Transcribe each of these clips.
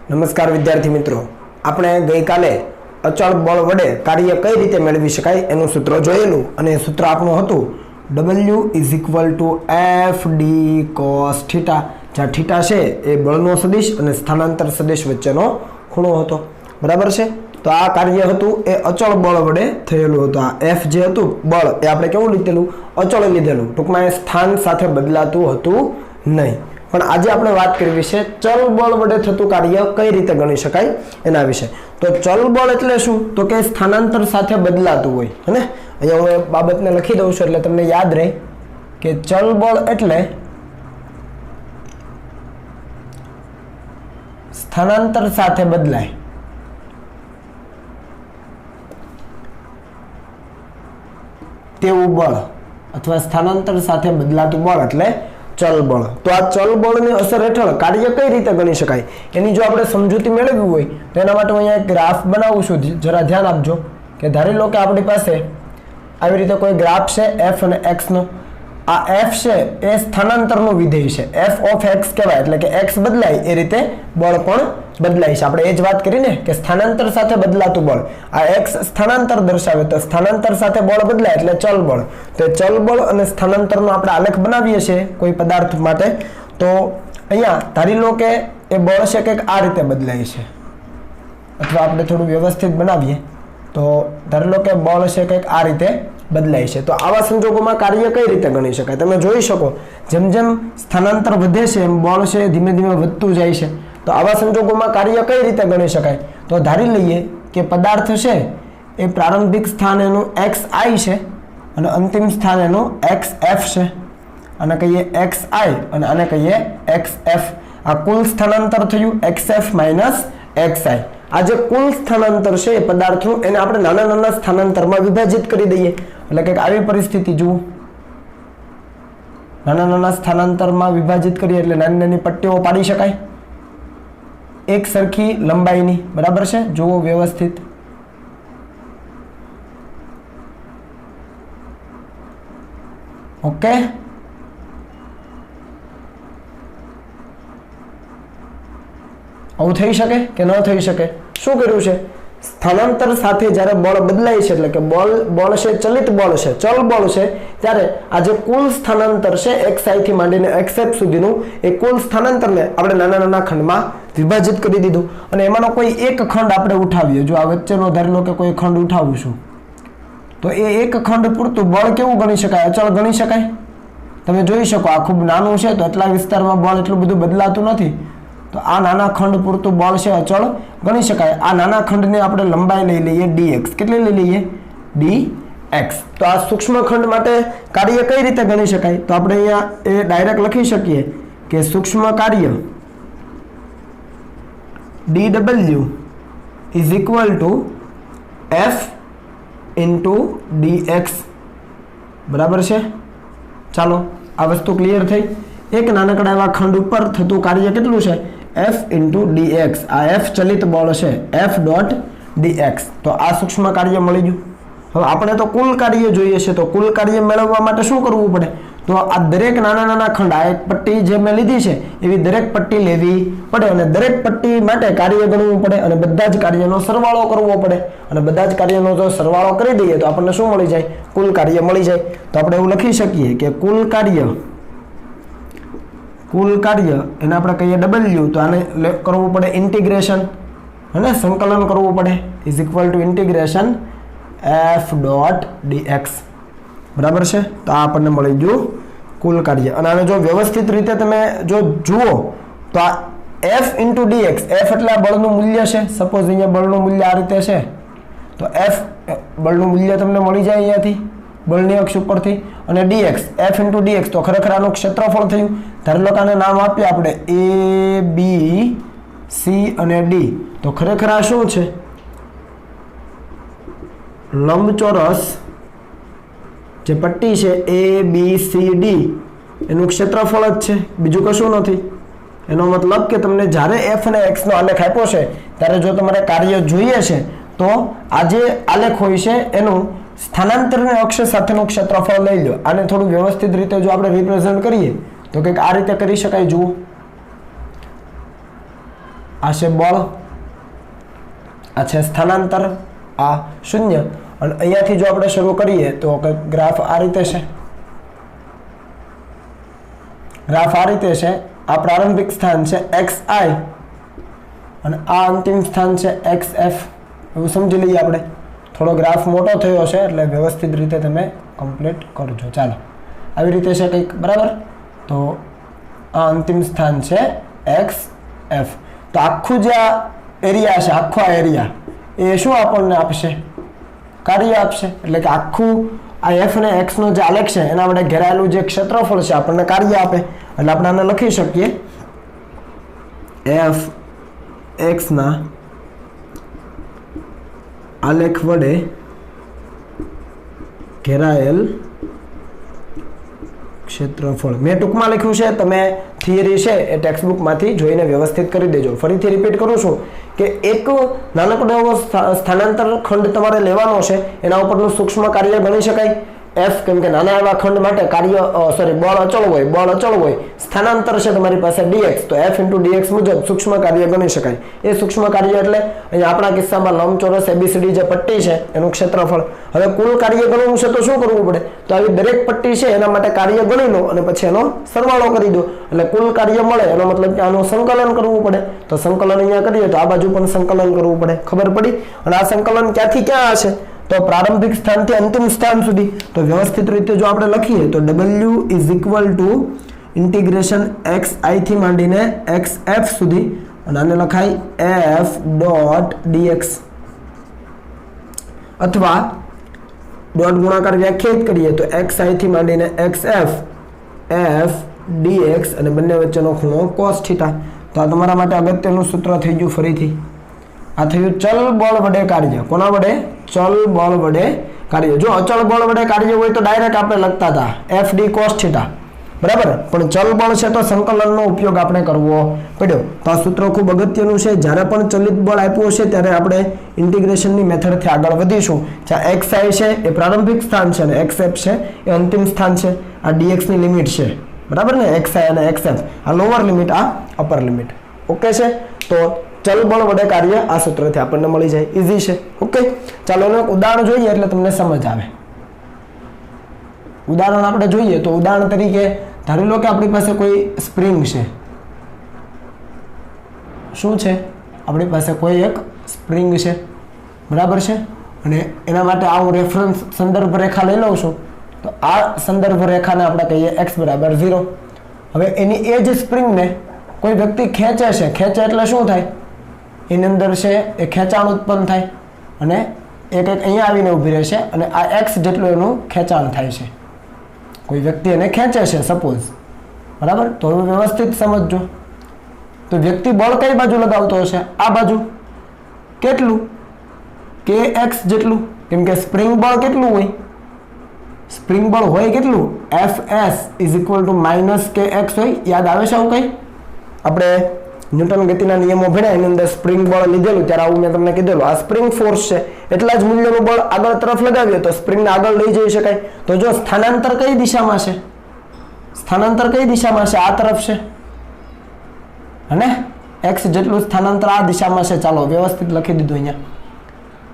નમસ્કાર વિદ્યાર્થી મિત્રો, આપણે ગઈકાલે અચળ બળ વડે કાર્ય કઈ રીતે મેળવી શકાય એનું સૂત્ર જોયેલું અને એ સૂત્ર આપણું હતું W = FD cos θ, જ્યાં θ છે એ બળનો સદિશ અને સ્થાનાંતર સદિશ વચ્ચેનો ખૂણો હતો. બરાબર છે. તો આ કાર્ય હતું એ અચળ બળ વડે થયેલું હતું. આ F જે હતું બળ એ આપણે કેવું લીધેલું? અચળ લીધેલું. ટૂંકમાં એ સ્થાન સાથે બદલાતું હતું નહીં. પણ આજે આપણે વાત કરવી છે ચલ બળ વડે થતું કાર્ય કઈ રીતે ગણી શકાય એના વિશે. તો ચલ બળ એટલે શું? તો કે સ્થાનાંતર સાથે બદલાતું હોય. હે ને? અહીંયા હું એ બાબતને લખી દઉં છું એટલે તમને યાદ રહે કે ચલ બળ એટલે સ્થાનાંતર સાથે બદલાય. તેવું બળ અથવા સ્થાનાંતર સાથે બદલાતું બળ એટલે ચલ બળ. તો આ ચલ બળની અસર હેઠળ કાર્ય કઈ રીતે ગણી શકાય એની જો આપણે સમજૂતી મેળવવી હોય તો એના માટે હું અહીંયા એક ગ્રાફ બનાવું છું. જરા ધ્યાન આપજો કે ધારી લો કે આપણી પાસે આવી રીતે કોઈ ગ્રાફ છે f અને x નો. આ f છે એ સ્થાનાંતરનું વિધેય છે. f of x કહેવાય, એટલે કે x બદલાય એ રીતે બળ પણ બદલાય છે. આપણે એ જ વાત કરીને કે સ્થાનાંતર સાથે બદલાતું બળ. આ x સ્થાનાંતર દર્શાવે તો સ્થાનાંતર સાથે બળ બદલાય એટલે ચલ બળ. તો ચલ બળ અને સ્થાનાંતરનો આપણે આલેખ બનાવીએ છીએ કોઈ પદાર્થ માટે. તો અહીંયા ધારી લો કે એ બળ છે કંઈક આ રીતે બદલાય છે, અથવા આપણે થોડું વ્યવસ્થિત બનાવીએ તો ધારી લો કે બળ છે કંઈક આ રીતે બદલાય છે. તો આવા સંજોગોમાં કાર્ય કઈ રીતે ગણી શકાય? તમે જોઈ શકો જેમ જેમ સ્થાનાંતર વધે છે એમ બળ છે ધીમે ધીમે વધતું જાય છે. તો આવા સંજોગોમાં કાર્ય કઈ રીતે ગણી શકાય? તો ધારી લઈએ કે પદાર્થ છે એ પ્રારંભિક સ્થાન એનું xi છે અને અંતિમ સ્થાન એનું xf છે. આને કહીએ xi અને આને કહીએ xf. આ કુલ સ્થાનાંતર થયું xf - xi. આ જે કુલ સ્થાનાંતર છે એ પદાર્થનું એને આપણે નાના નાના સ્થાનાંતરમાં વિભાજિત કરી દઈએ. એટલે કે આવી પરિસ્થિતિ જુઓ, નાના નાના સ્થાનાંતરમાં વિભાજિત કરીએ એટલે નાની નાની પટ્ટીઓ પાડી શકાય એક સરખી લંબાઈની. બરાબર છે? જુઓ વ્યવસ્થિત. ઓકે, આવું થઈ શકે કે ન થઈ શકે? શું કર્યું છે? સ્થાનાંતર સાથે જ્યારે બળ બદલાય છે એટલે કે બળ છે ચલિત બળ છે, ચલ બળ છે, ત્યારે આ જે કુલ સ્થાનાંતર છે xi થી માંડીને xf સુધીનું એ કુલ સ્થાનાંતરને આપણે નાના નાના ખંડમાં વિભાજિત કરી દીધું. અને એમાંનો કોઈ એક ખંડ આપણે ઉઠાવીએ. જો આ વચ્ચેનો ધારી લો કે કોઈ ખંડ ઉઠાવું છું તો એ એક ખંડ પૂરતું બળ કેવું ગણી શકાય? અચળ ગણી શકાય. તમે જોઈ શકો આ ખૂબ નાનું છે તો એટલા વિસ્તારમાં બળ એટલું બધું બદલાતું નથી. તો આ નાના ખંડ પૂરતું બળ છે અચળ ગણી શકાય. આ નાના ખંડને આપણે લંબાઈ લઈ લઈએ dx. કેટલી લઈ લઈએ? dx. તો આ સૂક્ષ્મ ખંડ માટે કાર્ય કઈ રીતે ગણી શકાય? તો આપણે અહીંયા એ ડાયરેક્ટ લખી શકીએ કે સૂક્ષ્મ કાર્ય dw = f × dx. બરાબર છે? ચાલો, આ વસ્તુ ક્લિયર થઈ. એક નાનકડા એવા ખંડ ઉપર થતું કાર્ય કેટલું છે? f × dx. આ f ચલિત બળ છે, f.dx. તો આ સૂક્ષ્મ કાર્ય મળી ગયું. હવે આપણે તો કુલ કાર્ય જોઈએ છે. તો કુલ કાર્ય મેળવવા માટે શું કરવું પડે? તો આ દરેક નાના નાના ખંડ, આ એક પટ્ટી જે મેં લીધી છે એવી દરેક પટ્ટી લેવી પડે અને દરેક પટ્ટી માટે કાર્ય ગણવું પડે અને બધા જ કાર્યનો સરવાળો કરવો પડે. અને બધા જ કાર્યનો જો સરવાળો કરી દઈએ તો આપણને શું મળી જાય? કુલ કાર્ય મળી જાય. તો આપણે એવું લખી શકીએ કે કુલ કાર્ય એને આપણે કહીએ w. તો આને કરવું પડે ઇન્ટિગ્રેશન, અને સંકલન કરવું પડે = f.dx. બરાબર છે? તો આ આપણને મળી ગયું કુલ કાર્ય. અને આને જો વ્યવસ્થિત રીતે તમે જો જુઓ તો આ f × dx, f એટલે આ બળનું મૂલ્ય છે. સપોઝ અહીંયા બળનું મૂલ્ય આ રીતે છે તો f બળનું મૂલ્ય તમને મળી જાય અહીંયાથી બળની અક્ષ ઉપરથી. અને dx, f × dx તો ખરેખર આનું ક્ષેત્રફળ થયું. ધારી લો કે આને નામ આપીએ આપણે a, b, c અને d. તો ખરેખર આ શું છે? લંબચોરસ જે પટ્ટી છે a, b, c, d એનું ક્ષેત્રફળ જ છે, બીજું કશું નથી. એનો મતલબ કે તમને જ્યારે f અને x નો આલેખ આપ્યો છે ત્યારે જો તમારે કાર્ય જોઈએ છે તો આ જે આલેખ હોય છે એનું સ્થાનાંતરની અક્ષ સાથેનું ક્ષેત્રફળ લઈ લો. આને થોડું વ્યવસ્થિત રીતે જો આપણે રિપ્રેઝન્ટ કરીએ તો કંઈક આ રીતે કરી શકાય. જુઓ, આ છે બળ, આ છે સ્થાનાંતર, આ શૂન્ય. અને અહીંયાથી જો આપણે શરૂ કરીએ તો ગ્રાફ આ રીતે છે, ગ્રાફ આ રીતે છે. આ પ્રારંભિક સ્થાન છે xi અને આ અંતિમ સ્થાન છે xf. એવું સમજી લઈએ આપણે. થોડો ગ્રાફ મોટો થયો છે એટલે વ્યવસ્થિત રીતે તમે કમ્પ્લીટ કરજો. ચાલો, આવી રીતે છે કંઈક, બરાબર. તો આ અંતિમ સ્થાન છે xf. તો આખું જે આ એરિયા છે, આખો આ એરિયા એ શું આપણને આપશે? કાર્ય આપશે. એટલે કે આખું આ f અને x નો જે આલેખ છે એના વડે ઘેરાયેલું જે ક્ષેત્રફળ છે આપણને કાર્ય આપે. એટલે આપણે આને લખી શકીએ f x ના આલેખ વડે ઘેરાયેલ ક્ષેત્રફળ. મેં ટૂંકમાં લખ્યું છે, તમે થિયરી છે એ ટેક્સ્ટબુકમાંથી જોઈને વ્યવસ્થિત કરી દેજો. ફરીથી રિપીટ કરું છું કે એક નાનકડો એવો સ્થાનાંતર ખંડ તમારે લેવાનો છે, એના ઉપરનું સૂક્ષ્મ કાર્ય ગણી શકાય f. કેમ કે નાના એવા ખંડ માટે કાર્ય બળ અચળ હોય, બળ અચળ હોય, સ્થાનાંતર છે તમારી પાસે dx, તો f × dx મુજબ સૂક્ષ્મ કાર્ય ગણી શકાય. એ સૂક્ષ્મ કાર્ય એટલે અહીંયા આપણા કિસ્સામાં લંબચોરસ ABCD જે પટ્ટી છે એનું ક્ષેત્રફળ. હવે કુલ કાર્ય ગણવું છે તો શું કરવું પડે? તો આવી દરેક પટ્ટી છે એના માટે કાર્ય ગણી લો અને પછી એનો સરવાળો કરી દો એટલે કુલ કાર્ય મળે. એનો મતલબ કે આનું સંકલન કરવું પડે. તો સંકલન અહીંયા કરીએ તો આ બાજુ પણ સંકલન કરવું પડે. ખબર પડી? અને આ સંકલન ક્યાંથી ક્યાં હશે? તો પ્રારંભિક સ્થાનથી અંતિમ સ્થાન સુધી. તો વ્યવસ્થિત રીતે જો આપણે લખીએ તો w ઇન્ટિગ્રેશન xi થી માંડીને xf સુધી, અને આને લખાય f ડોટ dx, અથવા ડોટ ગુણાકાર વ્યાખ્યાયિત કરીએ તો xi થી માંડીને xf f dx અને બંને વચ્ચેનો ખૂણો cos θ. તો આ તમારા માટે અગત્યનું સૂત્ર થઈ ગયું. ફરીથી આ થયું ચલ બળ વડે કાર્ય. કોના વડે? ચલ બળ વડે કાર્ય. જો અચળ બળ વડે કાર્ય હોય તો ડાયરેક્ટ આપણે લખતા હતા fd cos θ, બરાબર. પણ ચલ બળ છે તો સંકલનનો ઉપયોગ આપણે કરવો પડ્યો. તો આ સૂત્ર ખૂબ અગત્યનું છે. જ્યારે પણ ચલિત બળ આપ્યું હશે ત્યારે આપણે ઇન્ટિગ્રેશનની મેથડથી આગળ વધીશું. જ્યાં xi છે એ પ્રારંભિક સ્થાન છે અને xf છે એ અંતિમ સ્થાન છે. આ dx ની લિમિટ છે, બરાબર ને? xi અને xf, આ લોઅર લિમિટ, આ અપર લિમિટ. ઓકે છે? તો ચલ બળ વડે કાર્ય આ સૂત્રથી આપણને મળી જાય. ઈઝી છે. ઓકે, ચાલો એનું એક ઉદાહરણ જોઈએ એટલે તમને સમજ આવે. ઉદાહરણ આપણે જોઈએ તો ઉદાહરણ તરીકે ધારી લો કે આપણી પાસે કોઈ સ્પ્રિંગ છે. શું છે? આપણી પાસે કોઈ એક સ્પ્રિંગ છે, બરાબર છે. અને એના માટે આ હું રેફરન્સ સંદર્ભ રેખા લઈ લઉં છું. તો આ સંદર્ભ રેખાને આપણે કહીએ x = 0. હવે એની એ જ સ્પ્રિંગને કોઈ વ્યક્તિ ખેંચે છે. ખેંચે એટલે શું થાય? એની અંદર છે એ ખેંચાણ ઉત્પન્ન થાય અને એક અહીંયા આવીને ઊભી રહેશે અને આ x જેટલું એનું ખેંચાણ થાય છે. કોઈ વ્યક્તિ એને ખેંચે છે સપોઝ, બરાબર. તો હવે વ્યવસ્થિત સમજજો. તો વ્યક્તિ બળ કઈ બાજુ લગાવતો હશે? આ બાજુ. કેટલું? kx જેટલું. કેમ કે સ્પ્રિંગ બળ કેટલું હોય? સ્પ્રિંગ બળ હોય કેટલું? Fs = -kx હોય. યાદ આવે છે આવું કંઈ? આપણે ન્યૂટન ગતિના નિયમો ભણ્યા એની અંદર સ્પ્રિંગ બળ લીધેલું ત્યારે આવું મેં તમને કીધેલું. આ સ્પ્રિંગ ફોર્સ છે, એટલા જ મૂલ્યનું બળ આગળ તરફ લગાવીએ તો સ્પ્રિંગને આગળ લઈ જઈ શકાય. તો જો સ્થાનાંતર કઈ દિશામાં છે? સ્થાનાંતર કઈ દિશામાં છે? આ તરફ છે, અને x જેટલું સ્થાનાંતર આ દિશામાં છે. ચાલો વ્યવસ્થિત લખી દીધું અહીંયા,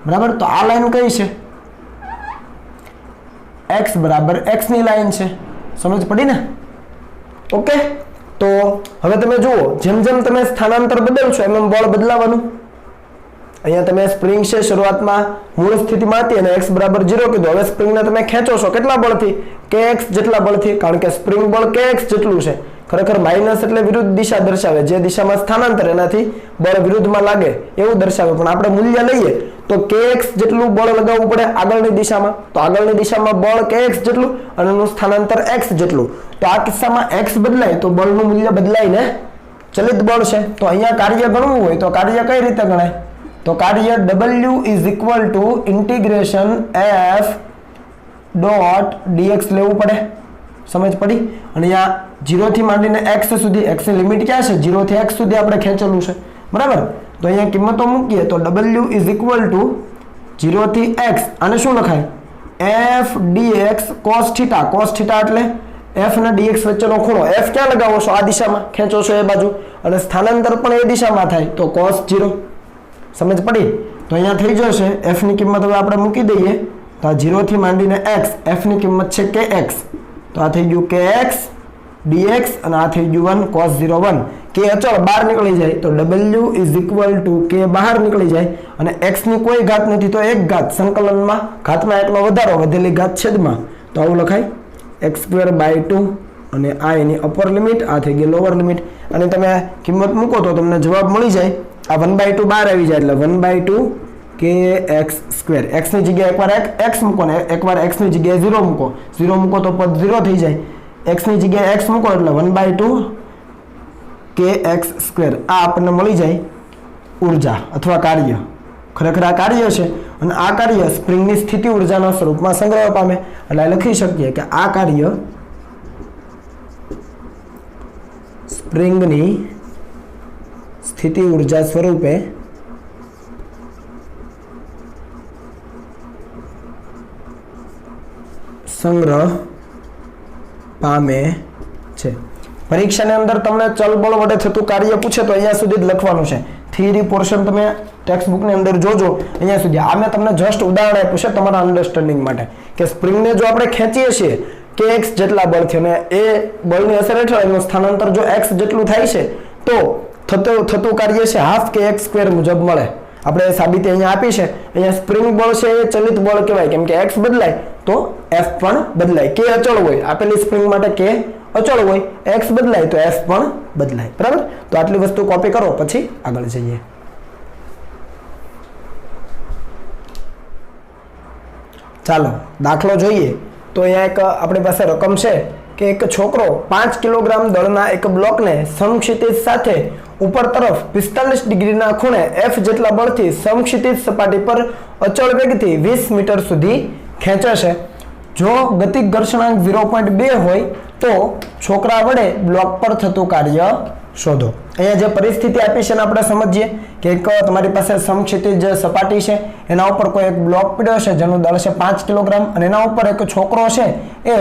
બરાબર. તો આ લાઈન કઈ છે? x = x ની લાઈન છે. સમજ પડી ને? ઓકે. તો હવે તમે જુઓ, જેમ જેમ તમે સ્થાનાંતર બદલશો એમ એમ બળ બદલાવાનું. અહીંયા તમે સ્પ્રિંગ છે શરૂઆતમાં મૂળ સ્થિતિમાં હતી અને x = 0 કીધું. હવે સ્પ્રિંગને તમે ખેંચો છો કેટલા બળથી? kx જેટલા બળથી. કારણ કે સ્પ્રિંગ બળ kx જેટલું છે. ખરેખર માઇનસ એટલે વિરુદ્ધ દિશા દર્શાવે. જે દિશામાં સ્થાનાંતર એનાથી બળ વિરુદ્ધમાં લાગે એવું દર્શાવે. પણ આપણે મૂલ્ય લઈએ તો kx જેટલું બળ લગાવવું પડે આગળની દિશામાં. તો આગળની દિશામાં બળ kx જેટલું અને એનું સ્થાનાંતર x જેટલું. તો આ કિસ્સામાં x બદલાય તો બળનું મૂલ્ય બદલાય ને? ચલિત બળ છે તો અહીંયા કાર્ય ગણવું હોય તો કાર્ય કઈ રીતે ગણાય? તો કાર્ય w = f ડોટ dx લેવું પડે. સમજ પડી? અને અહીંયા 0 થી માંડીને x સુધી, x ની લિમિટ ક્યાં છે? 0 થી x સુધી આપણે ખેંચેલું છે, બરાબર. તો અહીંયા કિંમતો મૂકીએ તો w = 0 થી x, આને શું લખાય? f dx cos θ. cos θ એટલે એફ અને ડીએક્સ વચ્ચેનો ખૂણો એફ ક્યાં લગાવો છો? આ દિશામાં ખેંચો છો એ બાજુ, અને સ્થાનાંતર પણ એ દિશામાં થાય તો cos 0. સમજ પડી? તો અહીંયા થઈ જશે એફ ની કિંમત હવે આપણે મૂકી દઈએ તો આ 0 થી માંડીને x, એફ ની કિંમત છે kx, તો આ થઈ ગયું kx dx અને આ થઈ ગયું 1 cos 0 1. કે અચળ બહાર નીકળી જાય તો w ઇઝ ઇક્વલ ટુ કે બહાર નીકળી જાય અને x ની કોઈ ઘાત નથી તો એક ઘાત, સંકલનમાં ઘાતમાં એકનો વધારો, વધેલી ઘાત છેદમાં, તો આવું લખાય x²/2 અને આ એની અપર લિમિટ, આ થઈ ગઈ લોઅર લિમિટ. અને તમે કિંમત મૂકો તો તમને જવાબ મળી જાય. આ 1/2 બહાર આવી જાય એટલે 1/2 kx². x ની જગ્યાએ એકવાર x મૂકો ને એકવાર x ની જગ્યાએ 0 મૂકો. 0 મૂકો તો પદ 0 થઈ જાય. x ની જગ્યાએ x મૂકો એટલે 1/2 kx². આ આપણને મળી જાય ઉર્જા અથવા કાર્ય. ખરેખર આ કાર્ય છે અને આ કાર્ય સ્પ્રિંગની સ્થિતિ ઉર્જાના સ્વરૂપમાં સંગ્રહ પામે. એટલે લખી શકીએ કે આ કાર્ય સ્પ્રિંગની સ્થિતિ ઉર્જા સ્વરૂપે સંગ્રહ પામે છે. પરીક્ષાની અંદર તમને ચલબળ વડે થતું કાર્ય પૂછે તો અહીંયા સુધી જ લખવાનું છે. થિયરી પોર્શન તમે ટેક્સ્ટ બુકની અંદર જોજો અહીંયા સુધી. આ મેં તમને જસ્ટ ઉદાહરણ આપ્યું છે તમારા અન્ડરસ્ટેન્ડિંગ માટે કે સ્પ્રિંગને જો આપણે ખેંચીએ છીએ કે x જેટલા બળથી અને એ બળની અસર હેઠળ એનું સ્થાનાંતર જો x જેટલું થાય છે તો થતું કાર્ય છે હાફ kx² મુજબ મળે. આપણે સાબિતી અહીંયા આપી છે. અહીંયા સ્પ્રિંગ બળ છે એ ચલિત બળ કહેવાય કેમ કે x બદલાય તો f પણ બદલાય. k અચળ હોય, આપેલી સ્પ્રિંગ માટે k અચળ હોય, x બદલાય તો f પણ બદલાય. બરાબર? તો આટલી વસ્તુ કોપી કરો પછી આગળ જઈએ. ચાલો દાખલો જોઈએ. તો અહીંયા એક આપણી પાસે રકમ છે કે એક છોકરો 5 કિલોગ્રામ દળના એક બ્લોકને સમક્ષિતિજ સાથે ઉપર તરફ 45 ડિગ્રીના ખૂણે f જેટલા બળથી સમક્ષિતિજ સપાટી પર અચળ વેગથી 20 મીટર સુધી ખેંચે છે. જો ગતિક ઘર્ષણાંક 0.2 હોય તો છોકરા વડે બ્લોક પર થતું કાર્ય શોધો. અહીંયા જે પરિસ્થિતિ આપી છે ને આપણે સમજીએ કે એક તમારી પાસે સમક્ષિતિજ સપાટી છે, એના ઉપર કોઈ એક બ્લોક પડ્યો છે જેનું દળ છે 5 કિલોગ્રામ અને એના ઉપર એક છોકરો છે એ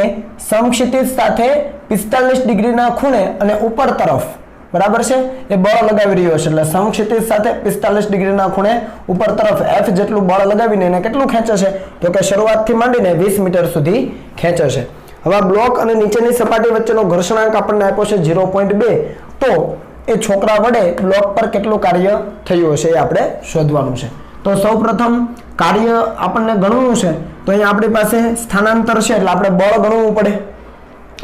સમક્ષિતિજ સાથે 45 ડિગ્રીના ખૂણે અને ઉપર તરફ, બરાબર છે, એ બળ લગાવી રહ્યો છે. એટલે સમક્ષિતિજ સાથે 45 ડિગ્રીના ખૂણે ઉપર તરફ f જેટલું બળ લગાવીને એને કેટલું ખેંચે છે તો કે શરૂઆતથી માંડીને 20 મીટર સુધી ખેંચે છે. હવે બ્લોક અને નીચેની સપાટી વચ્ચેનો ઘર્ષણાંક આપણને આપ્યો છે 0.2. તો એ છોકરા વડે બ્લોક પર કેટલું કાર્ય થયું હશે એ આપણે શોધવાનું છે. તો સૌપ્રથમ કાર્ય આપણને ગણવું છે તો અહીંયા આપણી પાસે સ્થાનાંતર છે એટલે આપણે બળ ગણવું પડે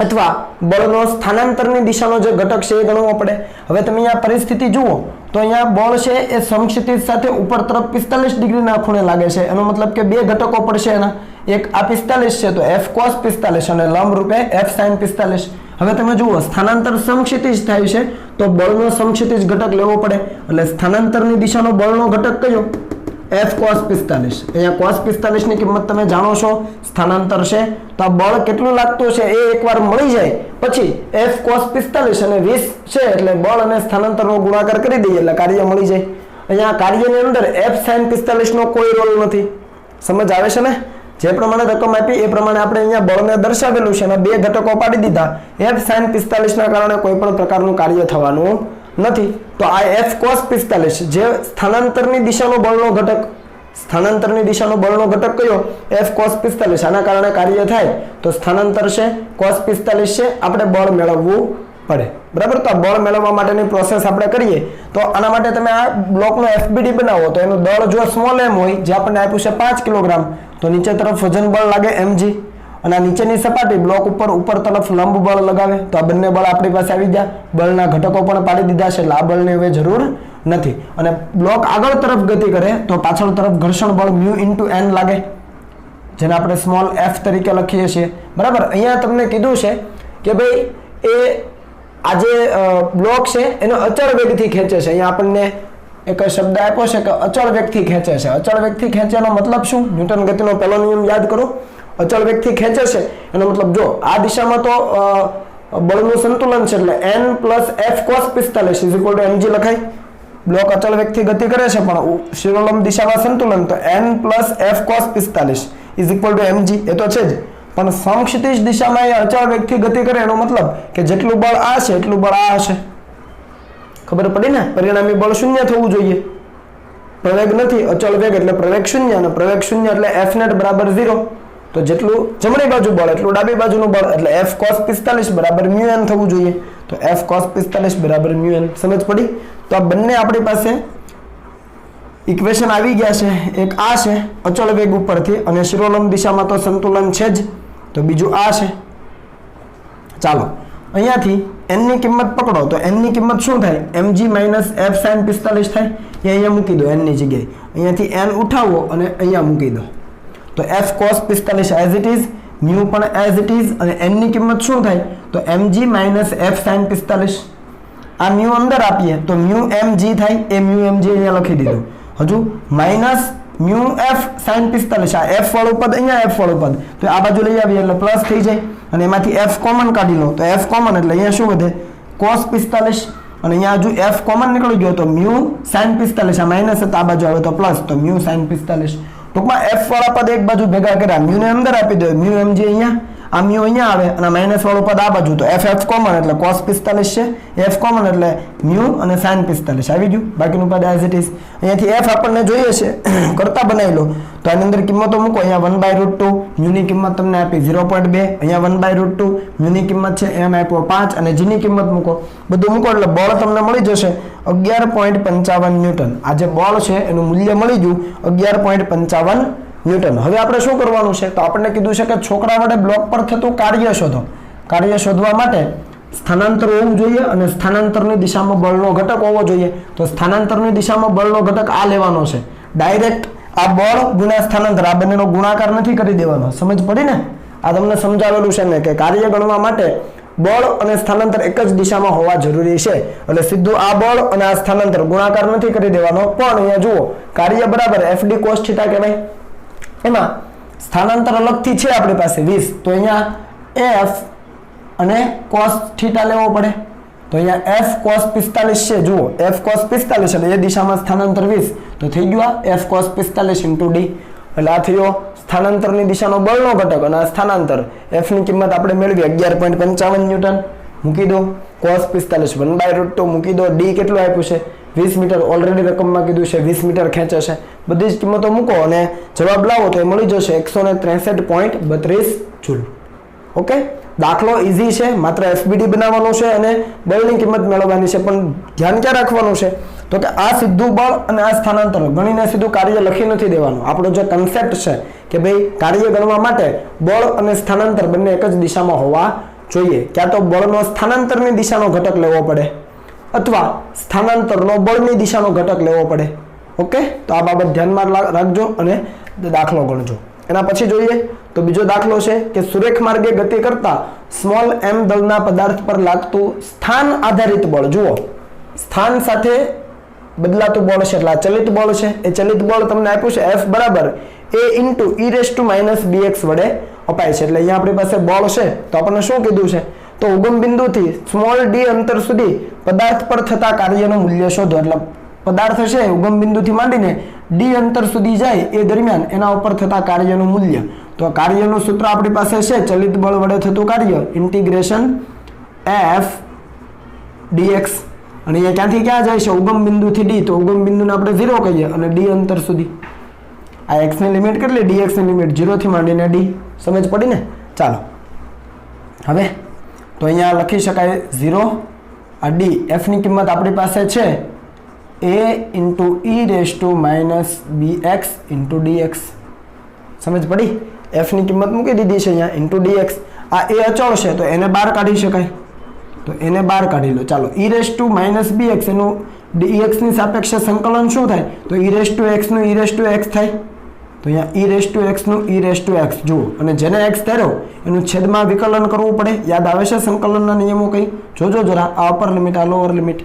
અથવા બળનો સ્થાનાંતરની દિશાનો જે ઘટક છે એ ગણવો પડે. હવે તમે અહીંયા પરિસ્થિતિ જુઓ તો અહીંયા બળ છે એ સમક્ષિતિજ સાથે ઉપર તરફ 45 ડિગ્રીના ખૂણે લાગે છે. એનો મતલબ કે બે ઘટકો પડશે એના. એક આ 45 છે તો f cos 45 અને લંબ રૂપે f sin 45. હવે તમે જુઓ સ્થાનાંતર સમક્ષિતિજ થાય છે તો બળનો સમક્ષિતિજ ઘટક લેવો પડે. એટલે સ્થાનાંતરની દિશાનો બળનો ઘટક કયો? f cos 45. અહીંયા cos 45 ની કિંમત તમે જાણો છો, સ્થાનાંતર છે તો આ બળ કેટલું લાગતું છે એ એકવાર મળી જાય પછી f cos 45 અને 20 છે એટલે બળ અને સ્થાનાંતરનો ગુણાકાર કરી દઈએ એટલે કાર્ય મળી જાય. અહીંયા કાર્યની અંદર f sin 45 નો કોઈ રોલ નથી. સમજ આવે છે ને? જે પ્રમાણે રકમ આપી એ પ્રમાણે આપણે અહીંયા બળને દર્શાવેલું છે અને બે ઘટકો પાડી દીધા. f sin 45 ના કારણે કોઈ પણ પ્રકારનું કાર્ય થવાનું નથી. તો આ f cos 45 જે સ્થાનાંતરની દિશાનો બળનો ઘટક, સ્થાનાંતરની દિશાનો બળનો ઘટક કયો? f cos 45. આના કારણે કાર્ય થાય તો સ્થાનાંતર છે cos 45 છે, આપણે બળ મેળવવું પડે. બરાબર? તો આ બળ મેળવવા માટેની પ્રોસેસ આપણે કરીએ તો આના માટે તમે આ બ્લોકનો FBD બનાવો તો એનું દળ જો સ્મોલ m હોય જે આપણને આપ્યું છે 5 કિલોગ્રામ તો નીચે તરફ વજન બળ લાગે mg અને આ નીચેની સપાટી બ્લોક ઉપર તરફ લંબ બળ લગાવે તો આ બંને બળ આપણી પાસે આવી ગયા. બળના ઘટકો પણ પાડી દીધા છે એટલે આ બળની હવે જરૂર નથી. અને બ્લોક આગળ તરફ ગતિ કરે તો પાછળ તરફ ઘર્ષણ બળ μ * n લાગે જેને આપણે સ્મોલ f તરીકે લખીએ છીએ. બરાબર? અહીંયા તમને કીધું છે કે ભાઈ એ આ જે બ્લોક છે એનો અચળ વેગથી ખેંચે છે. અહીંયા આપણને એક શબ્દ આપ્યો છે કે અચળ વેગથી ખેંચે છે. અચળ વેગથી ખેંચવાનો મતલબ શું? ન્યૂટન ગતિનો પહેલો નિયમ યાદ કરો. અચળ વેગથી ખેંચે છે એનો મતલબ જો આ દિશામાં તો બળનું સંતુલન છે એટલે n + f cos 45 = mg લખાય. બ્લોક અચળ વેગથી ગતિ કરે છે પણ શિરોલંબ દિશામાં સંતુલન તો n + f cos 45 = mg. એ તો છે જ. પણ સમક્ષિતિજ દિશામાં એ અચળ વેગથી ગતિ કરે એનો મતલબ કે જેટલું બળ આ છે એટલું બળ આ હશે. ખબર પડી ને? પરિણામી બળ શૂન્ય થવું જોઈએ. પ્રવેગ નથી, અચળ વેગ એટલે પ્રવેગ શૂન્ય, અને પ્રવેગ શૂન્ય એટલે F net બરાબર 0. તો જેટલું જમણી બાજુ બળ એટલું ડાબી બાજુનું બળ એટલે F cos 45 બરાબર μn થવું જોઈએ. તો F cos 45 બરાબર μn. સમજ પડી? તો આ બંને આપણી પાસે ઇક્વેશન આવી ગયા છે. એક આ છે અચળ વેગ ઉપરથી, અને શિરોલંબ દિશામાં તો સંતુલન છે જ, તો બીજું આ છે. ચાલો અહીંયાથી n ની કિંમત પકડો તો n ની કિંમત શું થાય? mg - f sin 45 થાય. એ અહીંયા મૂકી દો n ની જગ્યાએ. અહીંયાથી n ઉઠાવો અને અહીંયા મૂકી દો. તો f cos 45 as it is, μ પણ એઝ ઇટ ઇઝ, અને n ની કિંમત શું થાય? તો mg - f sin 45. આ μ અંદર આપીએ તો μ mg થાય. એ μ mg અહીંયા લખી દીધું. હજુ માઇનસ μf sin 45. આ f વાળું પદ અહીંયા f વાળું પદ, તો આ બાજુ લઈ આવીએ એટલે પ્લસ થઈ જાય, અને એમાંથી f કોમન કાઢી લો તો f કોમન એટલે અહીંયા શું વધે? cos 45. અને અહીંયા હજુ f કોમન નીકળી ગયો તો μ sin 45. આ માઇનસ હતા, આ બાજુ આવે તો પ્લસ, તો μ sin 45. ટૂંકમાં f વાળા પદ એક બાજુ ભેગા કર્યા, μ ને અંદર આપી દો, μ mg અહીંયા, આ μ અહીંયા આવે, અને માઇનસ વાળું પદ આ બાજુ, તો f કોમન એટલે cos 45 છે, f કોમન એટલે μ અને sin 45 આવી ગયું. બાકીનું પદ એઝ ઇટ ઇઝ. અહીંયાથી f આપણને જોઈએ છે કરતા બનાવી લો તો આની અંદર કિંમતો મૂકો. અહીંયા 1/√2, μ ની કિંમત તમને આપી 0.2, અહીંયા 1/√2, μ ની કિંમત છે m આપ્યો 5, અને g ની કિંમત મૂકો. બધું મૂકો એટલે બળ તમને મળી જશે 11.55 ન્યૂટન. આ જે બળ છે એનું મૂલ્ય મળી ગયું 11.55 ન્યૂટન. હવે આપણે શું કરવાનું છે? તો આપણને કીધું છે કે છોકરા વડે બ્લોક પર થતું કાર્ય શોધો. કાર્ય શોધવા માટે સ્થાનાંતર હોવું જોઈએ, અને સ્થાનાંતરની દિશામાં બળનો ઘટક હોવો જોઈએ. તો સ્થાનાંતરની દિશામાં બળનો ઘટક આ લેવાનો છે. ડાયરેક્ટ આ બળ ગુણ્યા સ્થાનાંતર, આ બંનેનો ગુણાકાર નથી કરી દેવાનો. સમજ પડી ને? આ તમને સમજાવેલું છે ને કે કાર્ય ગણવા માટે બળ અને સ્થાનાંતર એક જ દિશામાં હોવા જરૂરી છે. એટલે સીધું આ બળ અને આ સ્થાનાંતર ગુણાકાર નથી કરી દેવાનો. પણ અહીંયા જુઓ, કાર્ય બરાબર FD cos θ કહેવાય. એમાં સ્થાનાંતર અલગથી છે આપણી પાસે 20, તો અહીંયા f અને cos θ લેવો પડે. તો અહીંયા f cos 45 છે. જુઓ f cos 45 એટલે એ દિશામાં સ્થાનાંતર 20, તો થઈ ગયું આ f cos 45 × d. એટલે આ થયો સ્થાનાંતરની દિશાનો બળનો ઘટક, અને આ સ્થાનાંતર f ની કિંમત આપણે મેળવી 11.55 ન્યૂટન. મૂકી દો. cos 45 1/√2 મૂકી દો. d કેટલું આપ્યું છે? 20 મીટર. ઓલરેડી રકમમાં કીધું છે 20 મીટર ખેંચે છે. બધી જ કિંમતો મૂકો અને જવાબ લાવો તો એ મળી જશે 163.32 જૂલ. ઓકે, દાખલો ઈઝી છે, માત્ર FBD બનાવવાનું છે અને બળની કિંમત મેળવવાની છે. પણ ધ્યાન ક્યાં રાખવાનું છે? તો કે આ સીધું બળ અને આ સ્થાનાંતર ગણીને સીધું કાર્ય લખી નથી દેવાનું. આપણો જે કન્સેપ્ટ છે કે ભાઈ કાર્ય ગણવા માટે બળ અને સ્થાનાંતર બંને એક જ દિશામાં હોવા જોઈએ. ક્યાં તો બળનો સ્થાનાંતરની દિશાનો ઘટક લેવો પડે, અથવા સ્થાનાંતરનો બળની દિશાનો ઘટક લેવો પડે. ઓકે, તો આ બાબત ધ્યાનમાં રાખજો અને દાખલો ગણજો. એના પછી જોઈએ તો બીજો દાખલો છે કે સુરેખ માર્ગે ગતિ કરતા સ્મોલ m દળના પદાર્થ પર લાગતું સ્થાન આધારિત બળ. જુઓ, સ્થાન સાથે બદલાતું બળ છે એટલે આ ચલિત બળ છે. એ ચલિત બળ તમને આપ્યું છે F બરાબર a × e bx વડે અપાય છે. એટલે અહીંયા આપણી પાસે બળ છે, તો આપણને શું કીધું છે? તો ઉગમ બિંદુથી સ્મોલ d અંતર સુધી પદાર્થ પર થતા કાર્યનું મૂલ્ય શોધો. એટલે પદાર્થ છે ઉગમ બિંદુથી માંડીને d અંતર સુધી જાય એ દરમિયાન એના ઉપર થતા કાર્યનું મૂલ્ય. તો કાર્યનું સૂત્ર આપણી પાસે છે ચલિત બળ વડે થતું કાર્ય ઇન્ટિગ્રેશન f dx. અને એ ક્યાંથી ક્યાં જાય છે? ઉગમ બિંદુથી d. તો ઉગમ બિંદુને આપણે 0 કહીએ અને d અંતર સુધી. આ x ની લિમિટ કેટલી? dx ની લિમિટ 0 થી માંડીને d. સમજ પડી ને? ચાલો હવે તો અહીંયા લખી શકાય 0 આ d. f ની કિંમત આપણી પાસે છે a × e bx × dx. સમજ પડી? f ની કિંમત મૂકી દીધી છે અહીંયા × dx. આ a અચળ છે તો એને બહાર કાઢી શકાય, તો એને બહાર કાઢી લો. ચાલો e bx એનું dx ની સાપેક્ષે સંકલન શું થાય? તો e નું e(x) થાય. તો અહીંયા e(x) નું e(x) જુઓ, અને જેને x ધર્યો એનું છેદમાં વિકલન કરવું પડે. યાદ આવે છે સંકલનના નિયમો કઈ? જોજો જરા, આ અપર લિમિટ, આ લોઅર લિમિટ.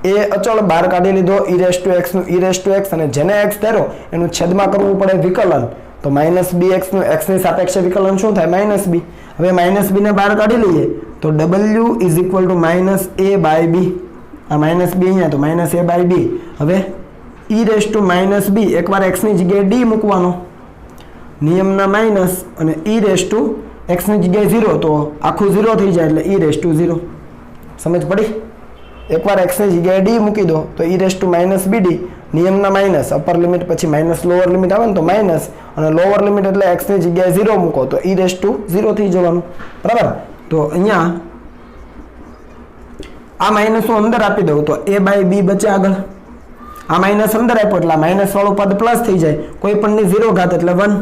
એ અચળ બહાર કાઢી લીધો e(x) નું e(x), અને જેને x ધર્યો એનું છેદમાં કરવું પડે વિકલન. તો -bx નું x ની સાપેક્ષે વિકલન શું થાય? -b. હવે -b ને બહાર કાઢી લઈએ તો w = -a/b. આ -b અહીંયા તો -a/b. હવે e(-b) એકવાર x ની જગ્યાએ d મૂકવાનો. નિયમના માઇનસ અને ઈ રેસ ટુ એક્સની જગ્યાએ 0 તો આખું 0 થઈ જાય એટલે ઈ રેસ ટુ 0. સમજ પડી? એકવાર એક્સની જગ્યાએ ડી મૂકી દો તો ઈ રેસ ટુ માઇનસ બીડી નિયમના માઇનસ અપર લિમિટ પછી માઇનસ લોઅર લિમિટ આવે ને તો માઇનસ અને લોઅર લિમિટ એટલે એક્સની જગ્યાએ 0 મૂકો તો ઈ રેસ ટુ 0 થઈ જવાનું. બરાબર? તો અહીંયા આ માઇનસ હું અંદર આપી દઉં તો a બાય b બચે આગળ. આ માઇનસ અંદર આપ્યો એટલે માઇનસ વાળું પદ પ્લસ થઈ જાય. કોઈ પણની 0 ઘાત એટલે 1.